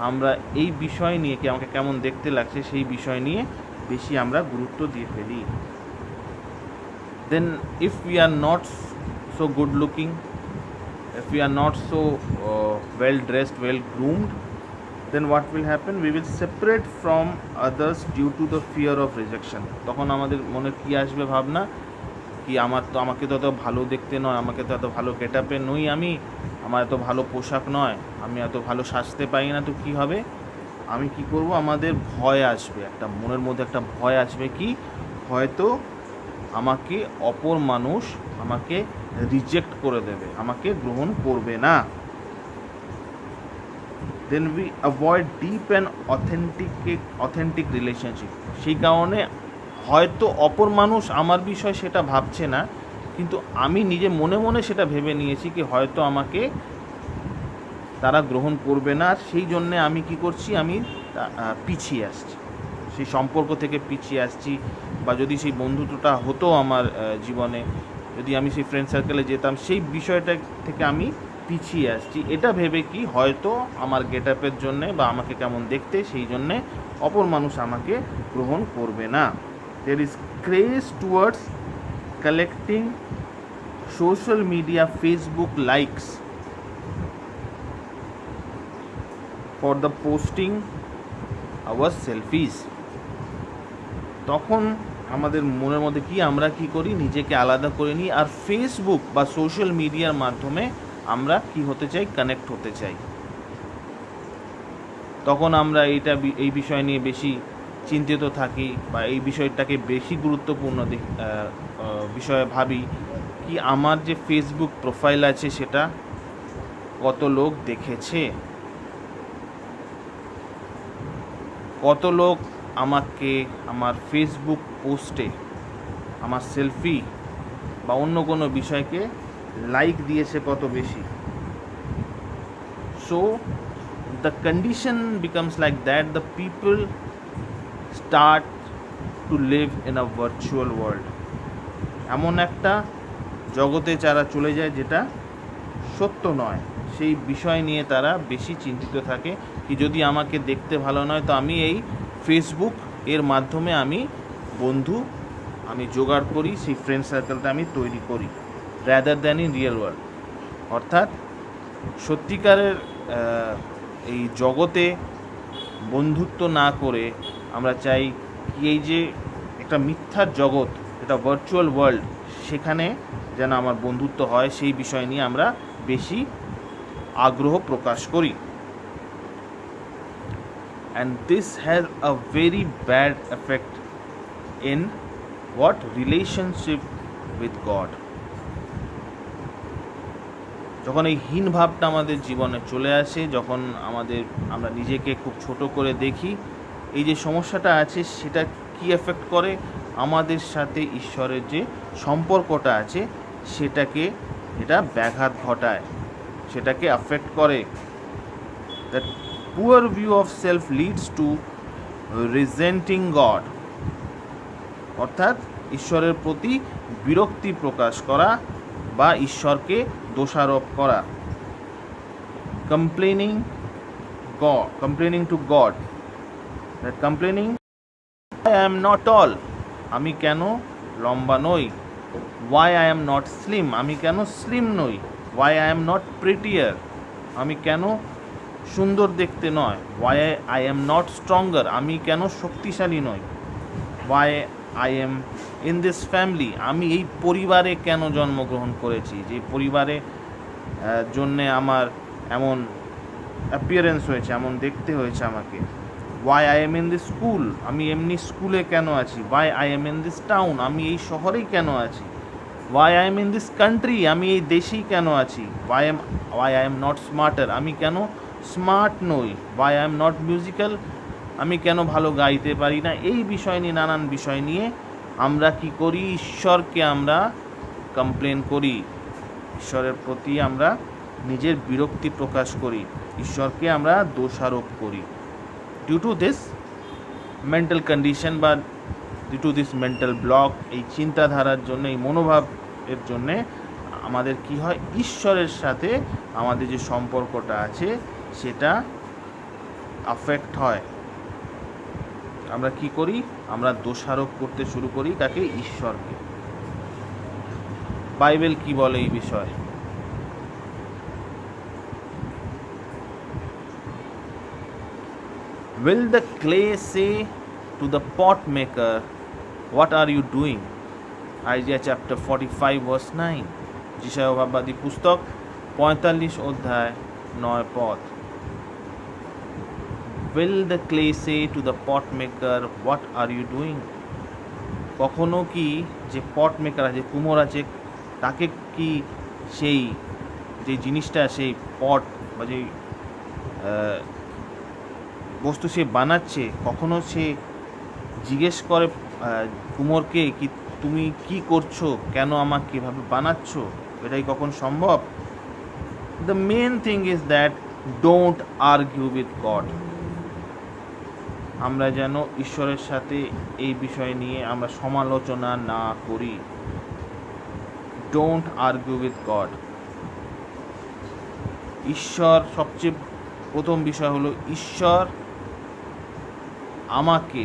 আমরা এই বিষয় নিয়ে কি আমাকে কেমন দেখতে লাগছে সেই বিষয় নিয়ে বেশি আমরা গুরুত্ব দিয়ে ফেলি। Then if we are not so good looking, if we are not so well dressed, well groomed, then what will happen? We will separate from others due to the fear of rejection. তখন আমাদের মনে কি আসবে ভাবনা কি আমাকে তো এত ভালো দেখতে নয়, আমাকে তো এত ভালো গেট আপে নই, আমার এত ভালো পোশাক নয়, আমি এত ভালো সাজতে পারি না, তো কি হবে, আমি কি করব, আমাদের ভয় আসবে, একটা মনের মধ্যে একটা ভয় আসবে কি হয়তো আমাকে অপর মানুষ আমাকে রিজেক্ট করে দেবে, আমাকে গ্রহণ করবে না। Then we avoid deep and authentic relationship. সেই কারণে হয়তো অপর মানুষ আমার বিষয় সেটা ভাবছে না, কিন্তু আমি নিজে মনে মনে সেটা ভেবে নিয়েছি কি হয়তো আমাকে তারা গ্রহণ করবে না, আর সেই জন্যে আমি কি করছি, আমি পিছিয়ে আসছি, সেই সম্পর্ক থেকে পিছিয়ে আসছি। বা যদি সেই বন্ধুত্বটা হতো আমার জীবনে, যদি আমি সেই ফ্রেন্ড সার্কেলে যেতাম, সেই বিষয়টা থেকে আমি পিছিয়ে আসছি, এটা ভেবে কি হয়তো আমার গেট আপের জন্যে বা আমাকে কেমন দেখতে সেই জন্যে অপর মানুষ আমাকে গ্রহণ করবে না। There is craze towards collecting social media Facebook likes for the posting our selfies. তখন আমাদের মনের মধ্যে কি আমরা কি করি, নিজেকে আলাদা করে নিই, আর ফেসবুক বা সোশ্যাল মিডিয়ার মাধ্যমে আমরা কি হতে চাই, কানেক্ট হতে চাই। তখন আমরা এই বিষয় নিয়ে বেশি চিন্তিত থাকি বা এই বিষয়টাকে বেশি গুরুত্বপূর্ণ বিষয়ে ভাবি কি আমার যে ফেসবুক প্রোফাইল আছে সেটা কত লোক দেখেছে, কত লোক আমাকে আমার ফেসবুক পোস্টে আমার সেলফি বা অন্য কোনো বিষয়কে লাইক দিয়েছে কত বেশি। So the condition becomes like that, the people start to live in a virtual world, এমন একটা জগতে যারা চলে যায় যেটা সত্য নয়, সেই বিষয় নিয়ে তারা বেশি চিন্তিত থাকে কি যদি আমাকে দেখতে ভালো নয় তো আমি এই ফেসবুক এর মাধ্যমে আমি বন্ধু আমি জোগাড় করি, সেই ফ্রেন্ড সার্কেলটা আমি তৈরি করি rather than in real world. অর্থাৎ সত্যিকারের এই জগতে বন্ধুত্ব না করে আমরা চাই কি এই যে একটা মিথ্যার জগৎ, এটা ভার্চুয়াল ওয়ার্ল্ড, সেখানে যেন আমার বন্ধুত্ব হয়, সেই বিষয় নিয়ে আমরা বেশি আগ্রহ প্রকাশ করি। And this has a very bad effect in what relationship with god. যখন এই হীন ভাবটা আমাদের জীবনে চলে আসে, যখন আমরা নিজেকে খুব ছোট করে দেখি, এই যে সমস্যাটা আছে সেটা কি এফেক্ট করে আমাদের সাথে ঈশ্বরের যে সম্পর্কটা আছে সেটাকে, এটা ব্যাঘাত ঘটায়, সেটাকে অ্যাফেক্ট করে। That poor view of self leads to resenting God, অর্থাৎ ঈশ্বরের প্রতি বিরক্তি প্রকাশ করা বা ঈশ্বরকে দোষারোপ করা। Complaining to God, that complaining I am not tall, আমি কেন লম্বা নই, why I am not slim, আমি কেন স্লিম নই, why I am not prettier, আমি কেন সুন্দর দেখতে নয়, why I am not stronger, আমি কেন শক্তিশালী নই, why I am in this family, আমি এই পরিবারে কেন জন্মগ্রহণ করেছি, যে পরিবারে জন্যে আমার এমন অ্যাপিয়ারেন্স হয়েছে, এমন দেখতে হয়েছে আমাকে। Why I am in this school, আমি এমনি স্কুলে কেন আছি, why I am in this town, আমি এই শহরেই কেন আছি, why I am in this country, আমি এই দেশেই কেন আছি, why I am not smarter, আমি কেন স্মার্ট নই, why I am not musical, আমি কেন ভালো গাইতে পারি না। এই বিষয় নিয়ে, নানান বিষয় নিয়ে আমরা কি করি, ঈশ্বরকে আমরা কমপ্লেন করি, ঈশ্বরের প্রতি আমরা নিজের বিরক্তি প্রকাশ করি, ঈশ্বরকে আমরা দোষারোপ করি। Due to this mental condition বা due to this mental block, এই চিন্তাধারার জন্য, এই মনোভাবের জন্যে আমাদের কি হয়, ঈশ্বরের সাথে আমাদের যে সম্পর্কটা আছে সেটা আফেক্ট হয়। আমরা কি করি, আমরা দোষারোপ করতে শুরু করি কাকে, ঈশ্বরকে। বাইবেল কি বলে এই বিষয়ে? Will the clay say to the pot maker, what are you doing? Isaiah chapter 45 verse 9, যিশায়া ভাববাদী পুস্তক 45 অধ্যায় 9 পদ। Will the clay say to the pot maker, what are you doing? কখনো কি যে পট মেকার আছে, কুমোর আছে, তাকে কি সেই যে জিনিসটা, সেই পট বা যে বস্তু সে বানাচ্ছে, কখনো সে জিজ্ঞেস করে কুমোরকে কি তুমি কি করছো, কেন আমাকে এভাবে বানাচ্ছ, এটাই কখন সম্ভব? The main thing is that don't argue with God. আমরা যেন ঈশ্বরের সাথে এই বিষয় নিয়ে আমরা সমালোচনা না করি। Don't argue with god. ঈশ্বর, সবচেয়ে প্রথম বিষয় হলো ঈশ্বর আমাকে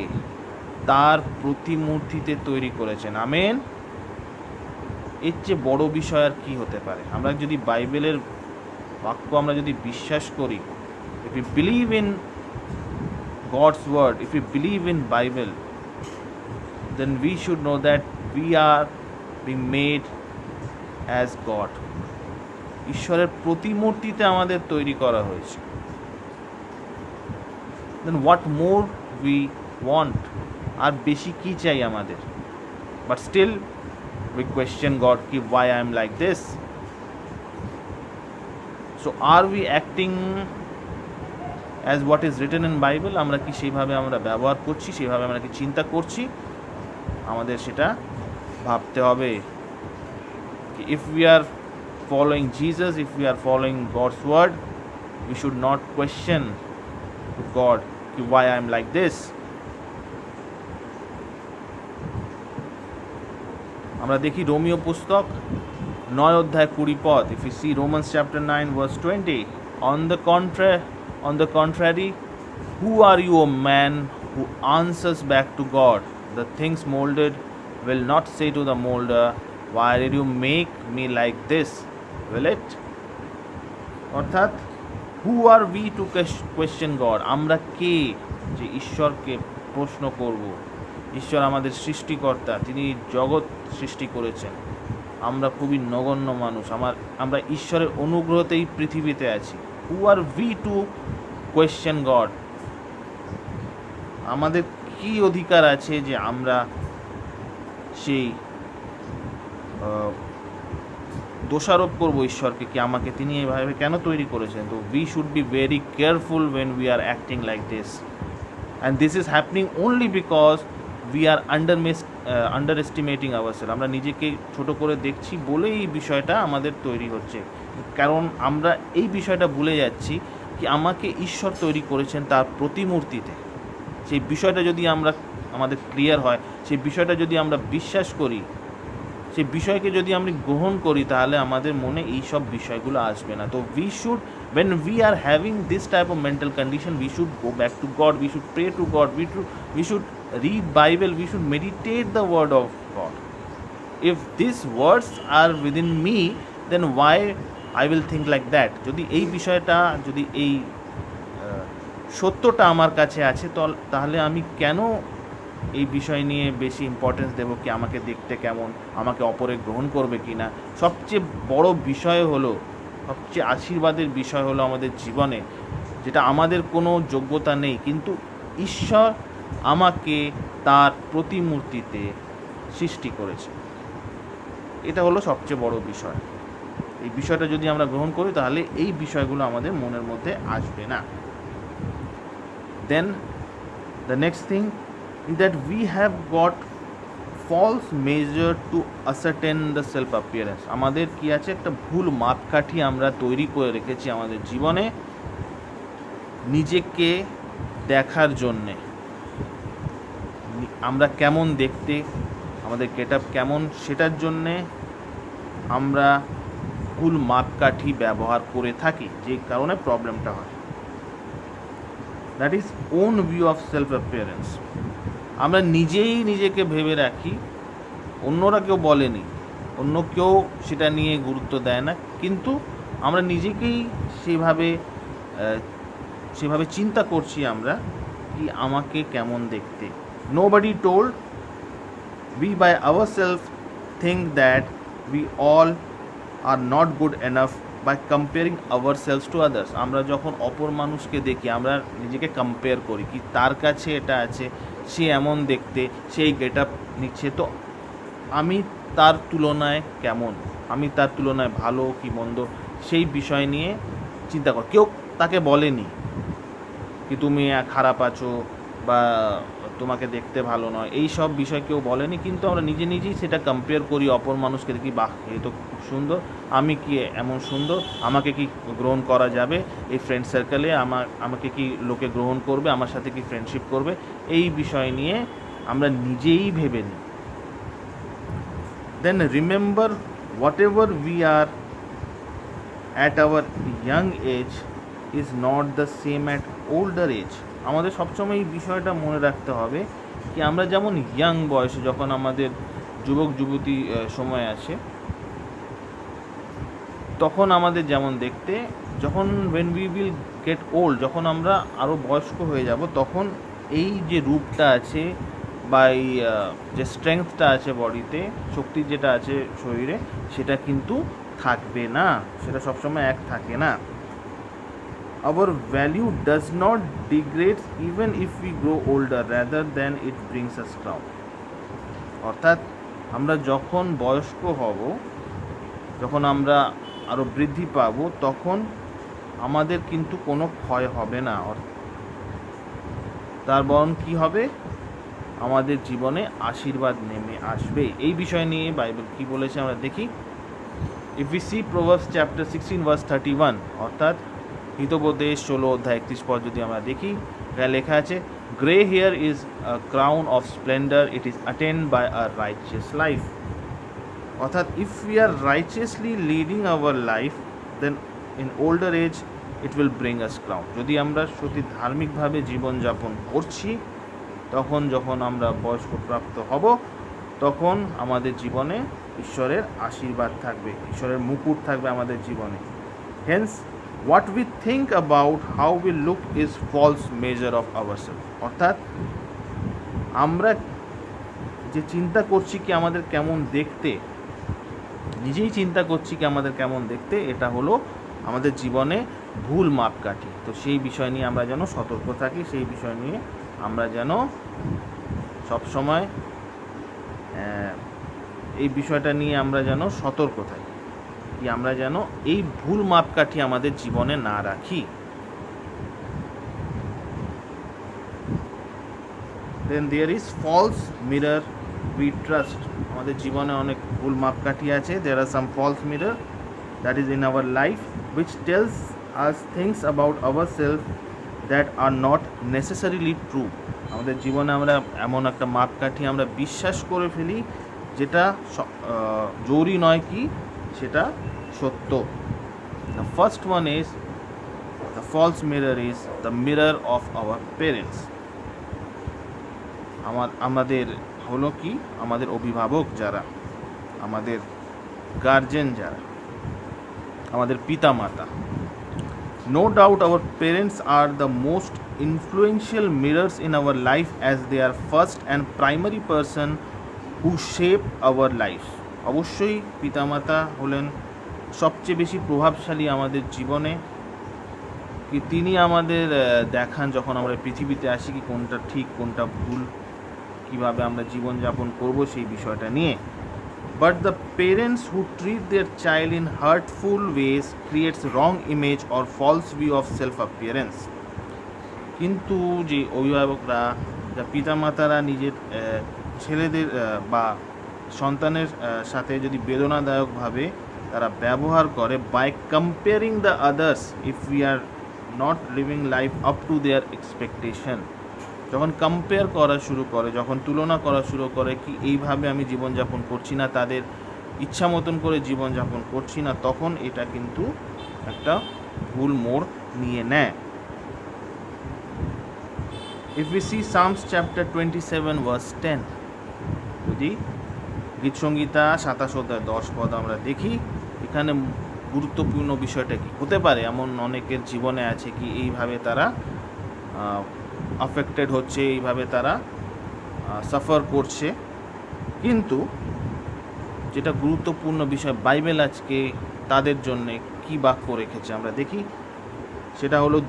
তার প্রতিমূর্তিতে তৈরি করেছেন। আমেন। এর চেয়ে বড় বিষয় আর কি হতে পারে? আমরা যদি বাইবেলের বাক্য আমরা যদি বিশ্বাস করি, if we believe in God's word, if we believe in Bible, then we should know that we are being made as God. ঈশ্বরের প্রতিমূর্তিতে আমাদের তৈরি করা হয়েছে। Then what more we want? আর বেশি কি চাই আমাদের? But still we question God ki why I am like this. So are we acting as what is written in Bible? আমরা কি সেইভাবে আমরা ব্যবহার করছি, সেইভাবে আমরা কি চিন্তা করছি? আমাদের সেটা ভাবতে হবে। If we are following Jesus, if we are following God's word, we should not question God why I am like this. আমরা দেখি রোমিও পুস্তক 9 অধ্যায় 20 পদ। If you see Romans chapter 9 verse 20, on the contrary, who are you, O man, who answers back to God? The things molded will not say to the molder, why did you make me like this? Will it? অর্থাৎ who are we to question God? আমরা কে যে ঈশ্বরকে প্রশ্ন করব? ঈশ্বর আমাদের সৃষ্টিকর্তা, তিনি জগৎ সৃষ্টি করেছেন। আমরা খুবই নগণ্য মানুষ, আমরা ঈশ্বরের অনুগ্রহতেই পৃথিবীতে আছি। Who are we to question God? আমাদের কি অধিকার আছে যে আমরা সেই দোষারোপ করব ঈশ্বরকে কি আমাকে তিনি এভাবে কেন তৈরি করেছেন? তো we should be very careful when we are acting like this, and this is happening only because we are underestimating ourselves. আমরা নিজেকে ছোট করে দেখছি বলেই এই বিষয়টা আমাদের তৈরি হচ্ছে। কারণ আমরা এই বিষয়টা ভুলে যাচ্ছি কি আমাকে ঈশ্বর তৈরি করেছেন তার প্রতিমূর্তিতে। সেই বিষয়টা যদি আমাদের ক্লিয়ার হয়, সেই বিষয়টা যদি আমরা বিশ্বাস করি, সেই বিষয়কে যদি আমরা গ্রহণ করি, তাহলে আমাদের মনে এই সব বিষয়গুলো আসবে না। তো we should, when we are having this type of mental condition, we should go back to God, we should pray to God, we should read Bible, we should meditate the word of God. If these words are within me, then why I will think like that? যদি এই বিষয়টা, যদি এই সত্যটা আমার কাছে আছে, তাহলে আমি কেন এই বিষয় নিয়ে বেশি ইম্পর্টেন্স দেবো কি আমাকে দেখতে কেমন, আমাকে অপরে গ্রহণ করবে কি না? সবচেয়ে বড় বিষয় হলো, সবচেয়ে আশীর্বাদের বিষয় হলো আমাদের জীবনে, যেটা আমাদের কোনো যোগ্যতা নেই, কিন্তু ঈশ্বর আমাকে তার প্রতিমূর্তিতে সৃষ্টি করেছে। এটা হলো সবচেয়ে বড় বিষয়। এই বিষয়টা যদি আমরা গ্রহণ করি, তাহলে এই বিষয়গুলো আমাদের মনের মধ্যে আসবে না। Then the next thing is that we have got false measure to ascertain the self appearance. আমাদের কি আছে, একটা ভুল মাপকাঠি আমরা তৈরি করে রেখেছি আমাদের জীবনে নিজেকে দেখার জন্যে। আমরা কেমন দেখতে, আমাদের গেটআপ কেমন, সেটার জন্যে আমরা ভুল মাপকাঠি ব্যবহার করে থাকি, যে কারণে প্রবলেমটা হয়। That is own view of self appearance. আমরা নিজেই নিজেকে ভেবে রাখি, অন্যরা কেউ বলেনি, অন্য কেউ সেটা নিয়ে গুরুত্ব দেয় না, কিন্তু আমরা নিজেকেই সেভাবে চিন্তা করছি আমরা কি আমাকে কেমন দেখতে। Nobody told, we by ourselves think that we all are not good enough by comparing ourselves to others. আমরা যখন অপর মানুষকে দেখি, আমরা নিজেকে কম্পেয়ার করি কি তার কাছে এটা আছে, সে এমন দেখতে, সেই গেট আপ নিচ্ছে, তো আমি তার তুলনায় কেমন, আমি তার তুলনায় ভালো কি মন্দ, সেই বিষয় নিয়ে চিন্তা কর। কেউ তাকে বলেনি কি তুমি খারাপ আছো বা তোমাকে দেখতে ভালো নয়, এই সব বিষয় কেউ বলেনি, কিন্তু আমরা নিজেই সেটা কম্পেয়ার করি অপর মানুষকে দেখি, বাহ এ তো খুব সুন্দর, আমি কি এমন সুন্দর, আমাকে কি গ্রহণ করা যাবে এই ফ্রেন্ড সার্কেলে, আমাকে কি লোকে গ্রহণ করবে, আমার সাথে কি ফ্রেন্ডশিপ করবে, এই বিষয় নিয়ে আমরা নিজেই ভেবে নিই। Then remember, whatever we are at our young age is not the same at older age. আমাদের সবসময় এই বিষয়টা মনে রাখতে হবে কি আমরা যেমন ইয়াং বয়সে, যখন আমাদের যুবক যুবতী সময় আছে, তখন আমাদের যেমন দেখতে, যখন when we will get old, যখন আমরা আরও বয়স্ক হয়ে যাব, তখন এই যে রূপটা আছে বাই যে স্ট্রেংথটা আছে বডিতে, শক্তি যেটা আছে শরীরে, সেটা কিন্তু থাকবে না, সেটা সবসময় এক থাকে না। Our value does not degrade even if we grow older, rather than it brings us down. অর্থাৎ আমরা যখন বয়স্ক হব, যখন আমরা আরও বৃদ্ধি পাবো, তখন আমাদের কিন্তু কোনো ক্ষয় হবে না, তার বরং কী হবে, আমাদের জীবনে আশীর্বাদ নেমে আসবে। এই বিষয় নিয়ে বাইবেল কি বলেছে আমরা দেখি। If we see proverbs chapter 16 verse 31, অর্থাৎ হিতোপদেশ 16 অধ্যায় 31 পদ যদি আমরা দেখি, এখানে লেখা আছে, grey hair is a crown of splendour, it is attend by a righteous life. অর্থাৎ if we are righteously leading our life, then in older age it will bring us crown. যদি আমরা সত্যি ধার্মিকভাবে জীবনযাপন করছি, তখন যখন আমরা বয়স্ক প্রাপ্ত হব, তখন আমাদের জীবনে ঈশ্বরের আশীর্বাদ থাকবে, ঈশ্বরের মুকুট থাকবে আমাদের জীবনে। Hence what we think about how we look is false measure of ourselves. অর্থাৎ আমরা যে চিন্তা করছি কি আমাদের কেমন দেখতে, নিজেই চিন্তা করছি কি আমাদের কেমন দেখতে, এটা হলো আমাদের জীবনে ভুল মাপকাঠি। তো সেই বিষয় নিয়ে আমরা যেন সতর্ক থাকি, সেই বিষয় নিয়ে আমরা যেন সবসময় এই বিষয়টা নিয়ে আমরা যেন সতর্ক থাকি, কি আমরা যেন এই ভুল মাপকাঠি আমাদের জীবনে না রাখি। Then there is false mirror we trust. আমাদের জীবনে অনেক ভুল মাপকাঠি আছে। There are some false mirror that is in our life which tells us things about our self that are not necessarily true. আমাদের জীবনে আমরা এমন একটা মাপকাঠি আমরা বিশ্বাস করে ফেলি যেটা জরুরি নয় কি সেটা সত্য। The first one is the false mirror is the mirror of our parents. আমাদের হলো কি, আমাদের অভিভাবক যারা, আমাদের গার্জেন যারা, আমাদের পিতা মাতা। No doubt our parents are the most influential mirrors in our life, as they are first and primary person who shape our lives. অবশ্যই পিতামাতা হলেন সবচেয়ে বেশি প্রভাবশালী আমাদের জীবনে, কি তিনি আমাদের দেখান যখন আমরা পৃথিবীতে আসি কি কোনটা ঠিক কোনটা ভুল, কিভাবে আমরা জীবনযাপন করব সেই বিষয়টা নিয়ে। But the parents who treat their child in hurtful ways creates wrong image or false view of self appearance. কিন্তু যে অভিভাবকরা, যা পিতামাতারা নিজের ছেলেদের বা সন্তানের সাথে যদি বেদনাদায়কভাবে তারা ব্যবহার করে, by comparing the others if we are not living life up to their expectation. যখন কম্পেয়ার করা শুরু করে, যখন তুলনা করা শুরু করে কি এইভাবে আমি জীবনযাপন করছি না, তাদের ইচ্ছা মতন করে জীবনযাপন করছি না, তখন এটা কিন্তু একটা ভুল মোড় নিয়ে নেয়। If we see Psalms chapter 27 verse 10, যদি গীতসংগীতা 27 অধ্যায় 10 পদ আমরা দেখি, এখানে গুরুত্বপূর্ণ বিষয়টা কি হতে পারে। এমন অনেকের জীবনে আছে কি এইভাবে তারা অ্যাফেক্টেড হচ্ছে, এইভাবে তারা সাফার করছে, কিন্তু যেটা গুরুত্বপূর্ণ বিষয় বাইবেল আজকে তাদের জন্যে কি বাক্য রেখেছে আমরা দেখি। সেটা হলো,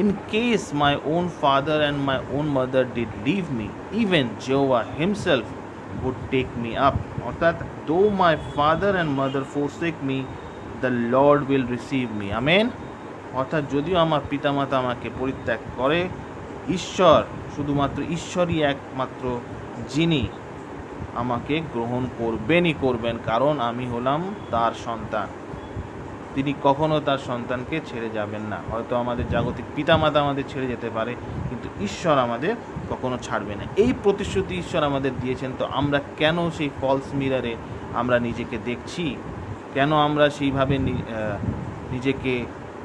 In case my own father and my own mother did leave me, even Jehovah himself would take me up. অর্থাৎ though my father and mother forsake me, the Lord will receive me. Amen. অর্থাৎ যদিও আমার পিতামাতা আমাকে পরিত্যাগ করে, ঈশ্বর, শুধুমাত্র ঈশ্বরই একমাত্র যিনি আমাকে গ্রহণ করবেন, কারণ আমি হলাম তার সন্তান। তিনি কখনো তার সন্তানকে ছেড়ে যাবেন না। হয়তো আমাদের জাগতিক পিতামাতা আমাদের ছেড়ে যেতে পারে, কিন্তু ঈশ্বর আমাদের কখনো ছাড়বে না। এই প্রতিশ্রুতি ঈশ্বর আমাদের দিয়েছেন। তো আমরা কেন সেই ফলস মিরারে আমরা নিজেকে দেখছি, কেন আমরা সেইভাবে নিজেকে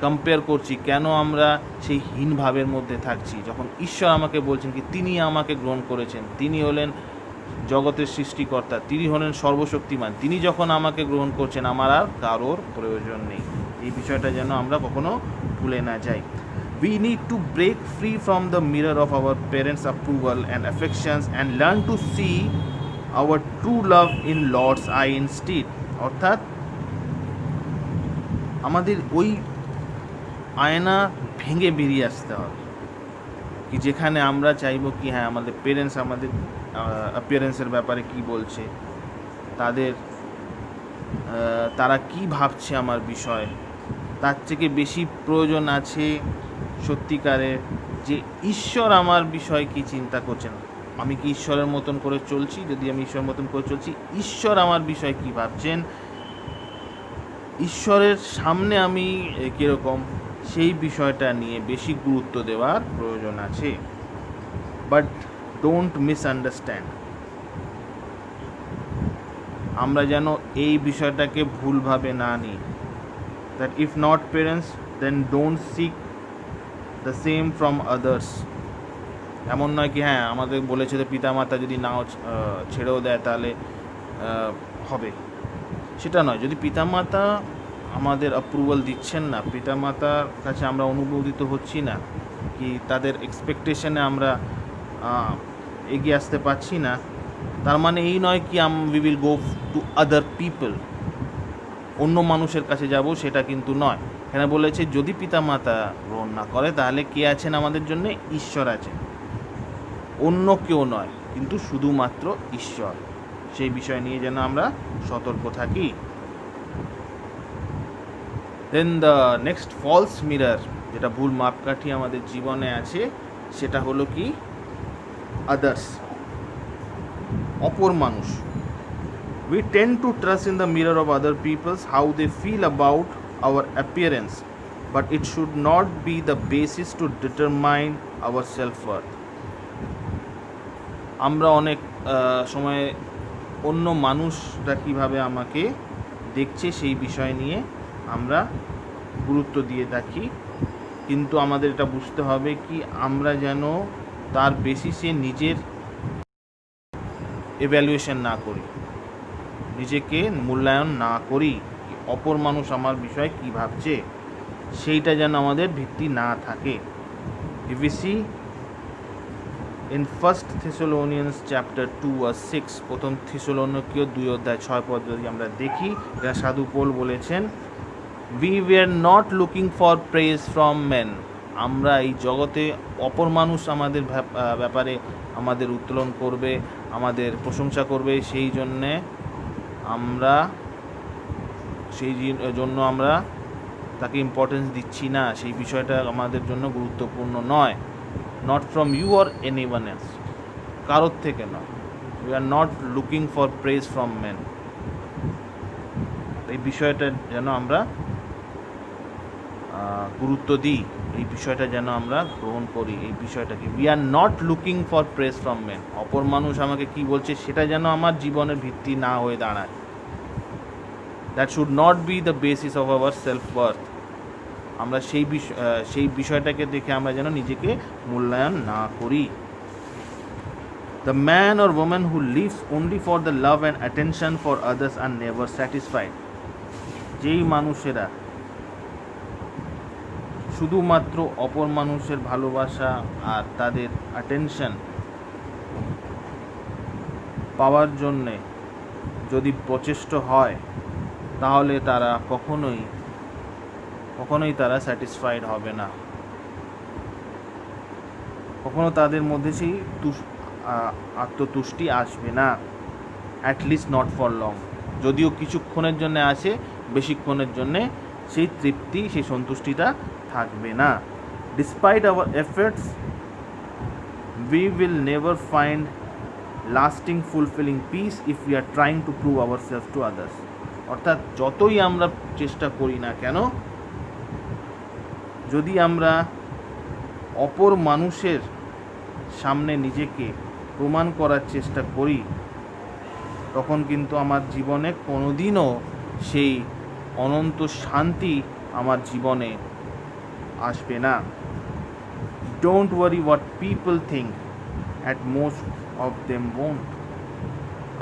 কম্পেয়ার করছি, কেন আমরা সেই হীন ভাবের মধ্যে থাকছি, যখন ঈশ্বর আমাকে বলছেন কি তিনি আমাকে গ্রহণ করেছেন, তিনি হলেন জগতের সৃষ্টিকর্তা, তিনি হলেন সর্বশক্তিমান, তিনি যখন আমাকে গ্রহণ করছেন আমার আর কারোর প্রয়োজন নেই। এই বিষয়টা যেন আমরা কখনো ভুলে না যাই। We need to break free from the mirror of our parents' approval and affections and learn to see our true love in Lord's eye instead. অর্থাৎ আমাদের ওই আয়না ভেঙে বেরিয়ে আসতে হবে, কি যেখানে আমরা চাইবো কি হ্যাঁ আমাদের পেরেন্টস আমাদের অ্যাপিয়ারেন্সের ব্যাপারে কি বলছে, তারা কি ভাবছে আমার বিষয়ে, তার থেকে বেশি প্রয়োজন আছে সত্যিকারের যে ঈশ্বর আমার বিষয়ে কি চিন্তা করছেন। আমি কি ঈশ্বরের মতন করে চলছি? যদি আমি ঈশ্বরের মতন করে চলছি, ঈশ্বর আমার বিষয়ে কি ভাবছেন, ঈশ্বরের সামনে আমি কীরকম, সেই বিষয়টা নিয়ে বেশি গুরুত্ব দেওয়ার প্রয়োজন আছে। বাট ডোন্ট মিসআন্ডারস্ট্যান্ড, আমরা যেন এই বিষয়টাকে ভুলভাবে না নিই। That if not parents then don't seek the same from others. এমন নয় কি হ্যাঁ আমাদের বলেছে যে পিতামাতা যদি নাও ছেড়েও দেয় তাহলে হবে, সেটা নয়। যদি পিতামাতা আমাদের অ্যাপ্রুভাল দিচ্ছেন না, পিতামাতার কাছে আমরা অনুমোদিত হচ্ছি না, কি তাদের এক্সপেকটেশনে আমরা এগিয়ে আসতে পারছি না, তার মানে এই নয় কি we will go to other people, অন্য মানুষের কাছে যাব, সেটা কিন্তু নয়। এখানে বলেছে যদি পিতামাতা গ্রহণ না করে তাহলে কে আছেন আমাদের জন্য? ঈশ্বর আছেন, অন্য কেউ নয়, কিন্তু শুধুমাত্র ঈশ্বর। সেই বিষয় নিয়ে যেন আমরা সতর্ক থাকি। দেন দ্য নেক্সট ফলস মিরর, যেটা ভুল মাপকাঠি আমাদের জীবনে আছে, সেটা হলো কি আদার্স, অপর মানুষ। We tend to trust in the mirror of other people's how they feel about our appearance, but it should not be the basis to determine our self-worth. আমরা অনেক সময় অন্য মানুষরা কীভাবে আমাকে দেখছে সেই বিষয় নিয়ে আমরা গুরুত্ব দিয়ে থাকি, কিন্তু আমাদের এটা বুঝতে হবে কি আমরা যেন তার বেসিসে নিজের এভ্যালুয়েশন না করি, নিজেকে মূল্যায়ন না করি, অপর মানুষ আমার বিষয়ে কী ভাবছে সেইটা যেন আমাদের ভিত্তি না থাকে। If we see in 1 Thessalonians chapter 2 verse 6, প্রথম থিসলনিকীয় 2:6 যদি আমরা দেখি, যা সাধু পৌল বলেছেন, we were not looking for praise from men, আমরা এই জগতে অপর মানুষ আমাদের ব্যাপারে আমাদের উত্তোলন করবে, আমাদের প্রশংসা করবে, সেই জন্য আমরা তাকে ইম্পর্টেন্স দিচ্ছি না, সেই বিষয়টা আমাদের জন্য গুরুত্বপূর্ণ নয়। Not from you or anyone else, কারোর থেকে নয়। We are not looking for praise from men. এই বিষয়টা যেন আমরা গুরুত্ব দিই, এই বিষয়টা যেন আমরা গ্রহণ করি। এই বিষয়টাকে we are not looking for praise from men, অপর মানুষ আমাকে কি বলছে সেটা যেন আমার জীবনের ভিত্তি না হয়ে দাঁড়ায়। That should not be the basis of our self worth. আমরা সেই বিষয়টাকে দেখে আমরা যেন নিজেকে মূল্যায়ন না করি। The man or woman who lives only for the love and attention for others are never satisfied, যেই মানুষেরা শুধুমাত্র অপর মানুষের ভালোবাসা আর তাদের অ্যাটেনশন পাওয়ার জন্যে যদি প্রচেষ্ট হয়, তাহলে তারা কখনোই তারা স্যাটিসফাইড হবে না, কখনো তাদের মধ্যে সেই আত্মতুষ্টি আসবে না, অ্যাটলিস্ট নট ফর লং। যদিও কিছুক্ষণের জন্য আসে, বেশিক্ষণের জন্যে সেই তৃপ্তি, সেই সন্তুষ্টিটা থাকবে না। Despite our efforts we will never find lasting fulfilling peace if we are trying to prove ourselves to others. অর্থাৎ যতই আমরা চেষ্টা করি না কেন, যদি আমরা অপর মানুষের সামনে নিজেকে প্রমাণ করার চেষ্টা করি, তখন কিন্তু আমার জীবনে কোনোদিনও সেই অনন্ত শান্তি আমার জীবনে আসবে না। Don't worry what people think, at most of them won't.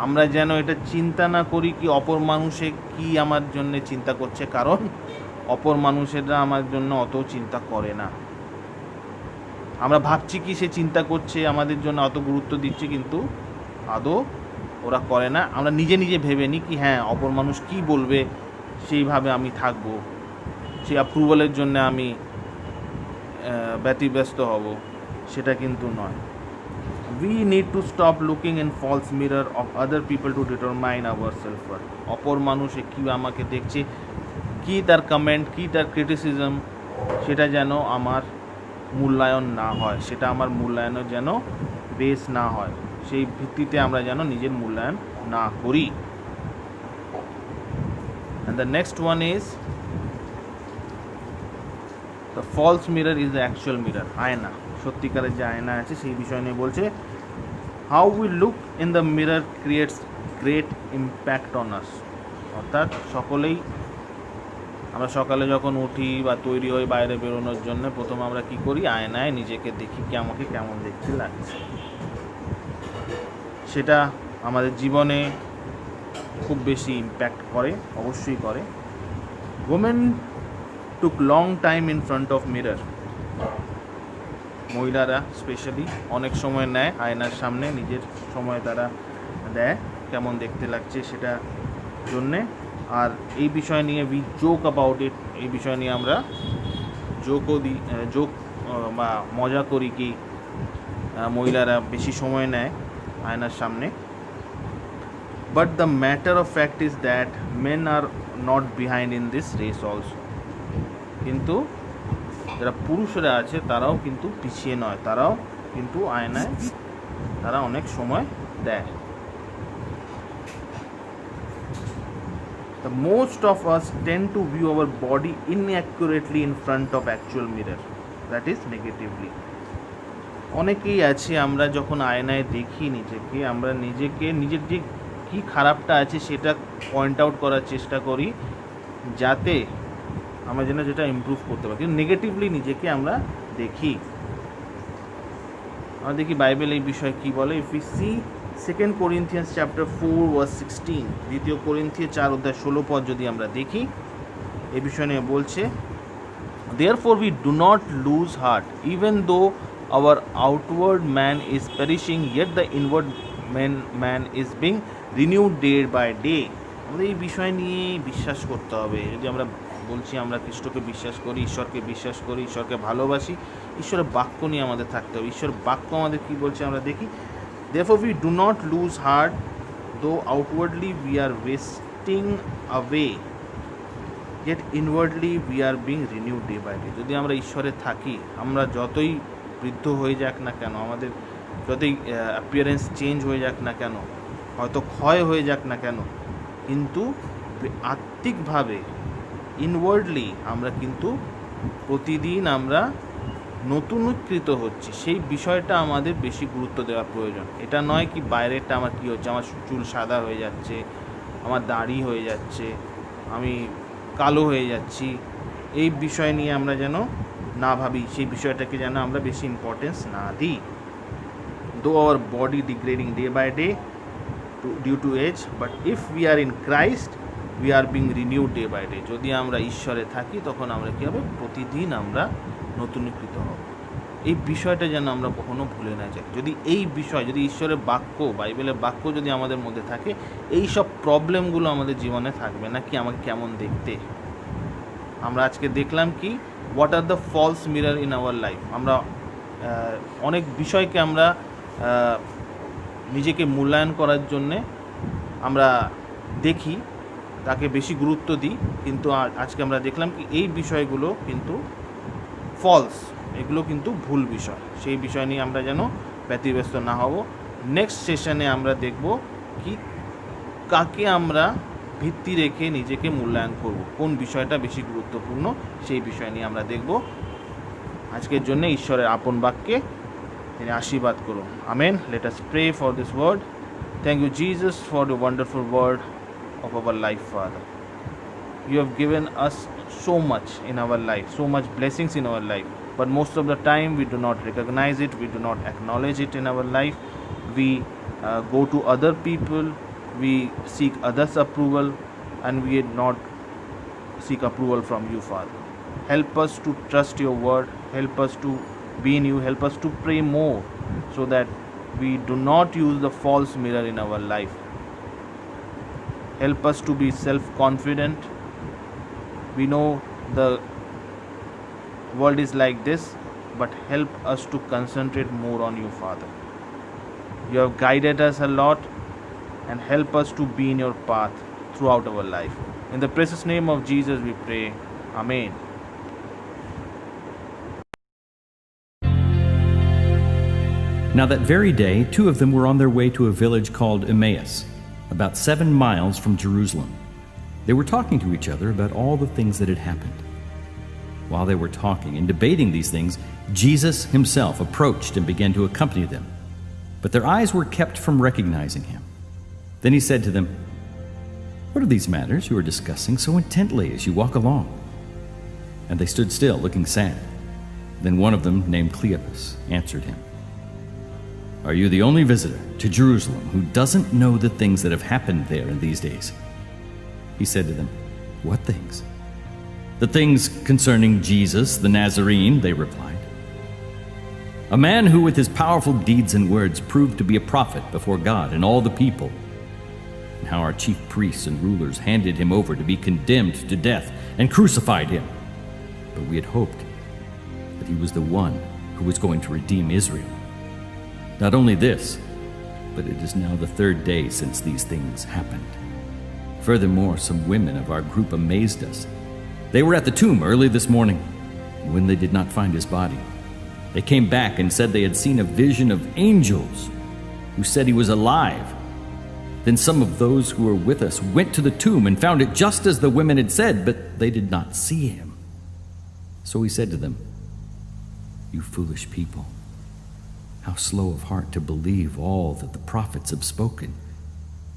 আমরা যেন এটা চিন্তা না করি কি অপর মানুষে কি আমার জন্য চিন্তা করছে, কারণ অপর মানুষেরা আমার জন্য অত চিন্তা করে না। আমরা ভাবছি কি সে চিন্তা করছে, আমাদের জন্য অত গুরুত্ব দিচ্ছে, কিন্তু আদৌ ওরা করে না। আমরা নিজে নিজে ভেবে নিই কি হ্যাঁ অপর মানুষ কী বলবে সেইভাবে আমি থাকবো, সেই অ্যাপ্রুভালের জন্য আমি ব্যতিব্যস্ত হব, সেটা কিন্তু নয়। We need to stop looking in false mirror of other people to determine our self-worth. অপর মানুষে কী আমাকে দেখছে, কী তার কমেন্ট, কী তার ক্রিটিসিজম, সেটা যেন আমার মূল্যায়ন না হয়, সেটা আমার মূল্যায়নের যেন বেস না হয়, সেই ভিত্তিতে আমরা যেন নিজের মূল্যায়ন না করি। And the next one is the false mirror is the actual mirror. আয়না, সত্যিকারের যে আয়না আছে সেই বিষয় নিয়ে বলছে, how we look in the mirror creates great impact on us. অর্থাৎ সকলেই আমরা সকালে যখন উঠি বা তৈরি হই বাইরে বেরোনোর জন্য, প্রথম আমরা কি করি, আয়নায় নিজেকে দেখি কি আমাকে কেমন দেখতে লাগছে। সেটা আমাদের জীবনে খুব বেশি ইম্প্যাক্ট করে, অবশ্যই করে। women took long time in front of mirror. মহিলারা স্পেশালি অনেক সময় নেয় আয়নার সামনে, নিজের সময় তারা দেয় কেমন দেখতে লাগছে সেটা জন্যে। আর এই বিষয় নিয়ে উই জোক অ্যাবাউট ইট, এই বিষয় নিয়ে আমরা জোকও দিই, জোক বা মজা করি কি মহিলারা বেশি সময় নেয় আয়নার সামনে। But the matter of fact is that men are not behind in this race also. কিন্তু যারা পুরুষরা আছে তারাও কিন্তু পিছিয়ে নয়, তারাও কিন্তু আয়নায় তারা অনেক সময় দেয়। The most of us tend to view our body inaccurately in front of actual mirror, that is negatively. অনেকেই আছে আমরা যখন আয়নায় দেখি নিজেকে, আমরা নিজেকে নিজের যে কী খারাপটা আছে সেটা পয়েন্ট আউট করার চেষ্টা করি, যাতে আমরা যেন যেটা ইমপ্রুভ করতে পারি, কিন্তু নেগেটিভলি নিজেকে আমরা দেখি। আমরা দেখি বাইবেল এই বিষয়ে কী বলে। If you see 2 Corinthians chapter 4 verse 16, 2 Corinthians 4 অধ্যায় 16 পদ যদি আমরা দেখি, এই বিষয় নিয়ে বলছে, therefore we do not lose heart even though our outward man is perishing, yet the inward man is being renewed day by day. আমাদের এই বিষয় নিয়ে বিশ্বাস করতে হবে। যদি আমরা বলছি আমরা খ্রিস্টকে বিশ্বাস করি, ঈশ্বরকে বিশ্বাস করি, ঈশ্বরকে ভালোবাসি, ঈশ্বরের বাক্য নিয়ে আমাদের থাকতে হবে। ঈশ্বর বাক্য আমাদের কী বলছে আমরা দেখি, therefore we do not lose heart though outwardly we are wasting away, yet inwardly we are being renewed day by day. যদি আমরা ঈশ্বরে থাকি, আমরা যতই বৃদ্ধ হয়ে যাক না কেন, আমাদের যতই অ্যাপিয়ারেন্স চেঞ্জ হয়ে যাক না কেন, হয়তো ক্ষয় হয়ে যাক না কেন, কিন্তু আত্মিকভাবে ইনওয়ার্ডলি আমরা কিন্তু প্রতিদিন আমরা নতুনীকৃত হচ্ছি। সেই বিষয়টা আমাদের বেশি গুরুত্ব দেওয়া প্রয়োজন। এটা নয় কি বাইরেরটা আমার কী হচ্ছে, আমার চুল সাদা হয়ে যাচ্ছে, আমার দাড়ি হয়ে যাচ্ছে, আমি কালো হয়ে যাচ্ছি, এই বিষয় নিয়ে আমরা যেন না ভাবি, সেই বিষয়টাকে যেন আমরা বেশি ইম্পর্টেন্স না দিই। Though our body degrading day by day due to age, but if we are in Christ we are being renewed day by day. যদি আমরা ঈশ্বরে থাকি তখন আমরা কী হবে, প্রতিদিন আমরা নতুনীকৃত হব। এই বিষয়টা যেন আমরা কখনো ভুলে না যাই। যদি এই বিষয়, যদি ঈশ্বরের বাক্য, বাইবেলের বাক্য যদি আমাদের মধ্যে থাকে, এই সব প্রবলেমগুলো আমাদের জীবনে থাকবে না। কি আমাকে কেমন দেখতে, আমরা আজকে দেখলাম কি what are the false mirror in our life. আমরা অনেক বিষয়কে আমরা নিজেকে মূল্যায়ন করার জন্যে আমরা দেখি, তাকে বেশি গুরুত্ব দিই, কিন্তু আজকে আমরা দেখলাম কি এই বিষয়গুলো কিন্তু ফলস, এগুলো কিন্তু ভুল বিষয়। সেই বিষয় নিয়ে আমরা যেন ব্যতিব্যস্ত না হব। নেক্সট সেশনে আমরা দেখব কি কাকে আমরা ভিত্তি রেখে নিজেকে মূল্যায়ন করব, কোন বিষয়টা বেশি গুরুত্বপূর্ণ, সেই বিষয় নিয়ে আমরা দেখব। আজকের জন্য ঈশ্বরের আপন বাক্যে তিনি আশীর্বাদ করুন। Amen. Let us pray for this word. Thank you Jesus for the wonderful word of our life, Father. You have given us so much in our life, so much blessings in our life, but most of the time we do not recognize it, we do not acknowledge it in our life. We go to other people, we seek others' approval, and we not seek approval from you, Father. Help us to trust your word, help us to be in you. Help us to pray more so that we do not use the false mirror in our life. Help us to be self-confident. We know the world is like this, but help us to concentrate more on you, Father. You have guided us a lot, and help us to be in your path throughout our life. In the precious name of Jesus we pray. Amen. Now that very day, two of them were on their way to a village called Emmaus, about 7 miles from Jerusalem. They were talking to each other about all the things that had happened. While they were talking and debating these things, Jesus himself approached and began to accompany them. But their eyes were kept from recognizing him. Then he said to them, "What are these matters you are discussing so intently as you walk along?" And they stood still, looking sad. Then one of them, named Cleopas, answered him, "Are you the only visitor to Jerusalem who doesn't know the things that have happened there in these days?" He said to them, "What things?" "The things concerning Jesus the Nazarene," they replied. "A man who with his powerful deeds and words proved to be a prophet before God and all the people, and how our chief priests and rulers handed him over to be condemned to death and crucified him. But we had hoped that he was the one who was going to redeem Israel. Not only this, but it is now the 3rd day since these things happened. Furthermore, some women of our group amazed us. They were at the tomb early this morning, and when they did not find his body, they came back and said they had seen a vision of angels who said he was alive. Then some of those who were with us went to the tomb and found it just as the women had said, but they did not see him. So he said to them, 'You foolish people, how slow of heart to believe all that the prophets have spoken.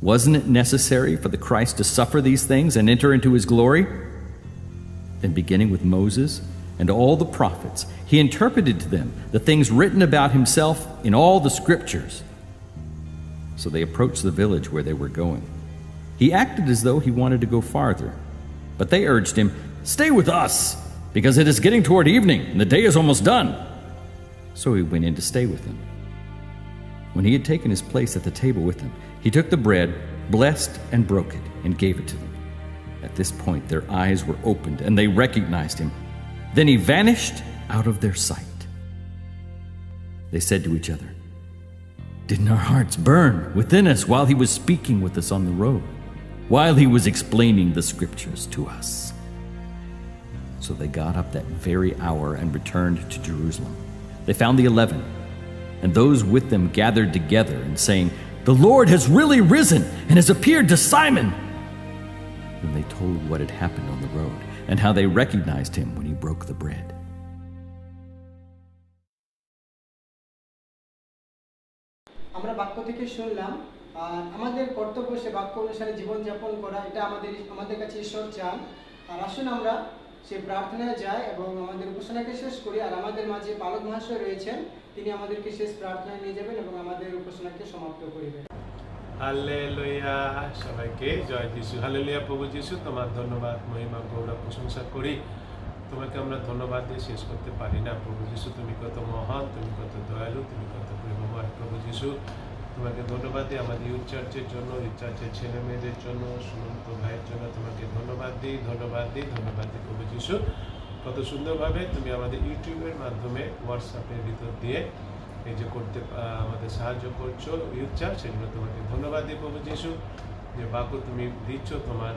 Wasn't it necessary for the Christ to suffer these things and enter into his glory?' Then beginning with Moses and all the prophets, he interpreted to them the things written about himself in all the scriptures." So they approached the village where they were going. He acted as though he wanted to go farther, but they urged him, "Stay with us, because it is getting toward evening, and the day is almost done." So he went in to stay with them. When he had taken his place at the table with them, he took the bread, blessed and broke it, and gave it to them. At this point their eyes were opened, and they recognized him. Then he vanished out of their sight. They said to each other, "Didn't our hearts burn within us while he was speaking with us on the road, while he was explaining the scriptures to us?" So they got up that very hour and returned to Jerusalem. They found the 11, and those with them gathered together and saying, "The Lord has really risen and has appeared to Simon." Then they told what had happened on the road and how they recognized him when he broke the bread. আমরা বাক্য থেকে শুনলাম, আর আমাদের কর্তব্য সে বাক্য অনুসারে জীবনযাপন করা, এটা আমাদের কাছে ঈশ্বর চান। আর আসুন আমরা সেই প্রার্থনায় যাই এবং আমাদের উপাসনাকে শেষ করি। আর আমাদের মাঝে পালক মহাশয় রয়েছেন, তিনি আমাদেরকে শেষ প্রার্থনায় নিয়ে যাবেন এবং আমাদের উপাসনাকে সমাপ্ত করিবেন। হালেলুয়া, সবাইকে জয় যিশু। হালেলুয়া। প্রভু যিশু, তোমার ধন্যবাদ, মহিমা, গৌরব, প্রশংসা করি। তোমাকে আমরা ধন্যবাদ দিয়ে শেষ করতে পারি না। প্রভু যিশু, তুমি কত মহান, তুমি কত দয়ালু, তুমি কত প্রেমময়। প্রভু যিশু, তোমাকে ধন্যবাদ দিই আমাদের ইউথ চার্চের জন্য, ইউথ চার্চের ছেলে মেয়েদের জন্য, সুমন্ত ভাইয়ের জন্য তোমাকে ধন্যবাদ দিই। প্রভু যিশু, কত সুন্দরভাবে তুমি আমাদের ইউটিউবের মাধ্যমে, হোয়াটসঅ্যাপের ভিতর দিয়ে এই যে করতে আমাদের সাহায্য করছো ইউথ চার্চ, সেগুলো তোমাকে ধন্যবাদ দিই। প্রভু যিশু, যে বাক্য তুমি দিচ্ছ তোমার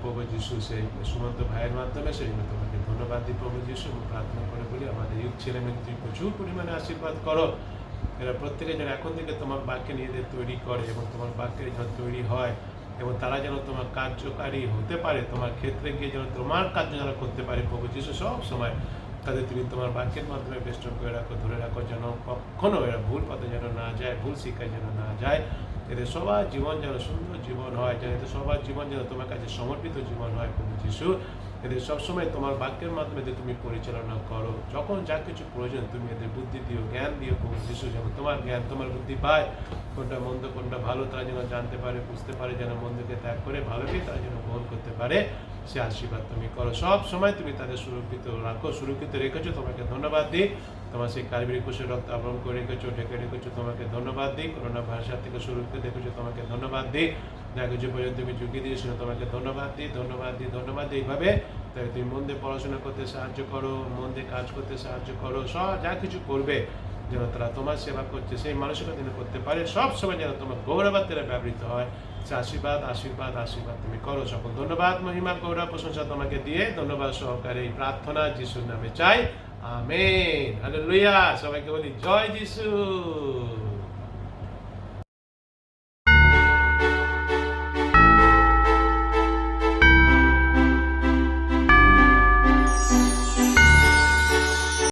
প্রভু যিশু সেই সুমন্ত ভাইয়ের মাধ্যমে, সেগুলো তোমাকে ধন্যবাদ দিই। প্রভু যিশু, আমি প্রার্থনা করে বলি আমাদের ইউথ ছেলে মেয়েদের তুমি প্রচুর পরিমাণে আশীর্বাদ করো। এরা প্রত্যেকে যেন এখন থেকে তোমার বাক্যে নিজেদের তৈরি করে এবং তোমার বাক্যে যেন তৈরি হয় এবং তারা যেন তোমার কার্যকারী হতে পারে, তোমার ক্ষেত্রে গিয়ে যেন তোমার কার্য যারা করতে পারে। প্রভু যিশু, সব সময় তাদের তুমি তোমার বাক্যের মাধ্যমে বেষ্টন করে রাখো, ধরে রাখো, যেন কখনো এরা ভুল পথে যেন না যায়, ভুল শিক্ষায় যেন না যায়। এদের সবার জীবন যেন সুন্দর জীবন হয়, যেন এদের সবার জীবন যেন তোমার কাছে সমর্পিত জীবন হয়। প্রভু যিশু, এদের সবসময় তোমার বাক্যের মাধ্যমে তুমি পরিচালনা করো। যখন যা কিছু প্রয়োজন তুমি এদের বুদ্ধি দিও, জ্ঞান দিও। প্রভু যিশু, যেন তোমার জ্ঞান, তোমার বুদ্ধি পায়, কোনটা মন্দ কোনটা ভালো তারা যেন জানতে পারে, বুঝতে পারে, যেন মন্দকে ত্যাগ করে ভালোকে তারা যেন গ্রহণ করতে পারে। সে আশীর্বাদ তুমি করো, সব সময় তুমি তাদের সুরক্ষিত রাখো, সুরক্ষিত রেখেছো। তোমাকে ধন্যবাদ দিই। তোমার সেই কালবরি কুশের রক্ত আবরণ করে রেখেছো, ঢেকে রেখেছো, তোমাকে ধন্যবাদ দিই। করোনা ভাষা থেকে শুরু করে দেখেছো, তোমাকে ধন্যবাদ দিই। যা কিছু পর্যন্ত তুমি ঝুঁকি দিয়েছিল, তোমাকে ধন্যবাদ দিই, ধন্যবাদ দিই, ধন্যবাদ দিই। এইভাবে তাকে তুমি মন দিয়ে পড়াশোনা করতে সাহায্য করো, মন দিয়ে কাজ করতে সাহায্য করো, সব যা কিছু করবে যেন তারা তোমার সেবা করছে সেই মানসিকতা যেন করতে পারে, সব সময় যেন তোমার গৌরবার্থে ব্যবহৃত হয়। সে আশীর্বাদ আশীর্বাদ আশীর্বাদ তুমি করো। সকল ধন্যবাদ, মহিমা, গৌরব, প্রশংসা তোমাকে দিয়ে ধন্যবাদ সহকারে এই প্রার্থনা যিশুর নামে চাই, আমেন। হালেলুয়া। সবাইকে বলি জয় যিশু।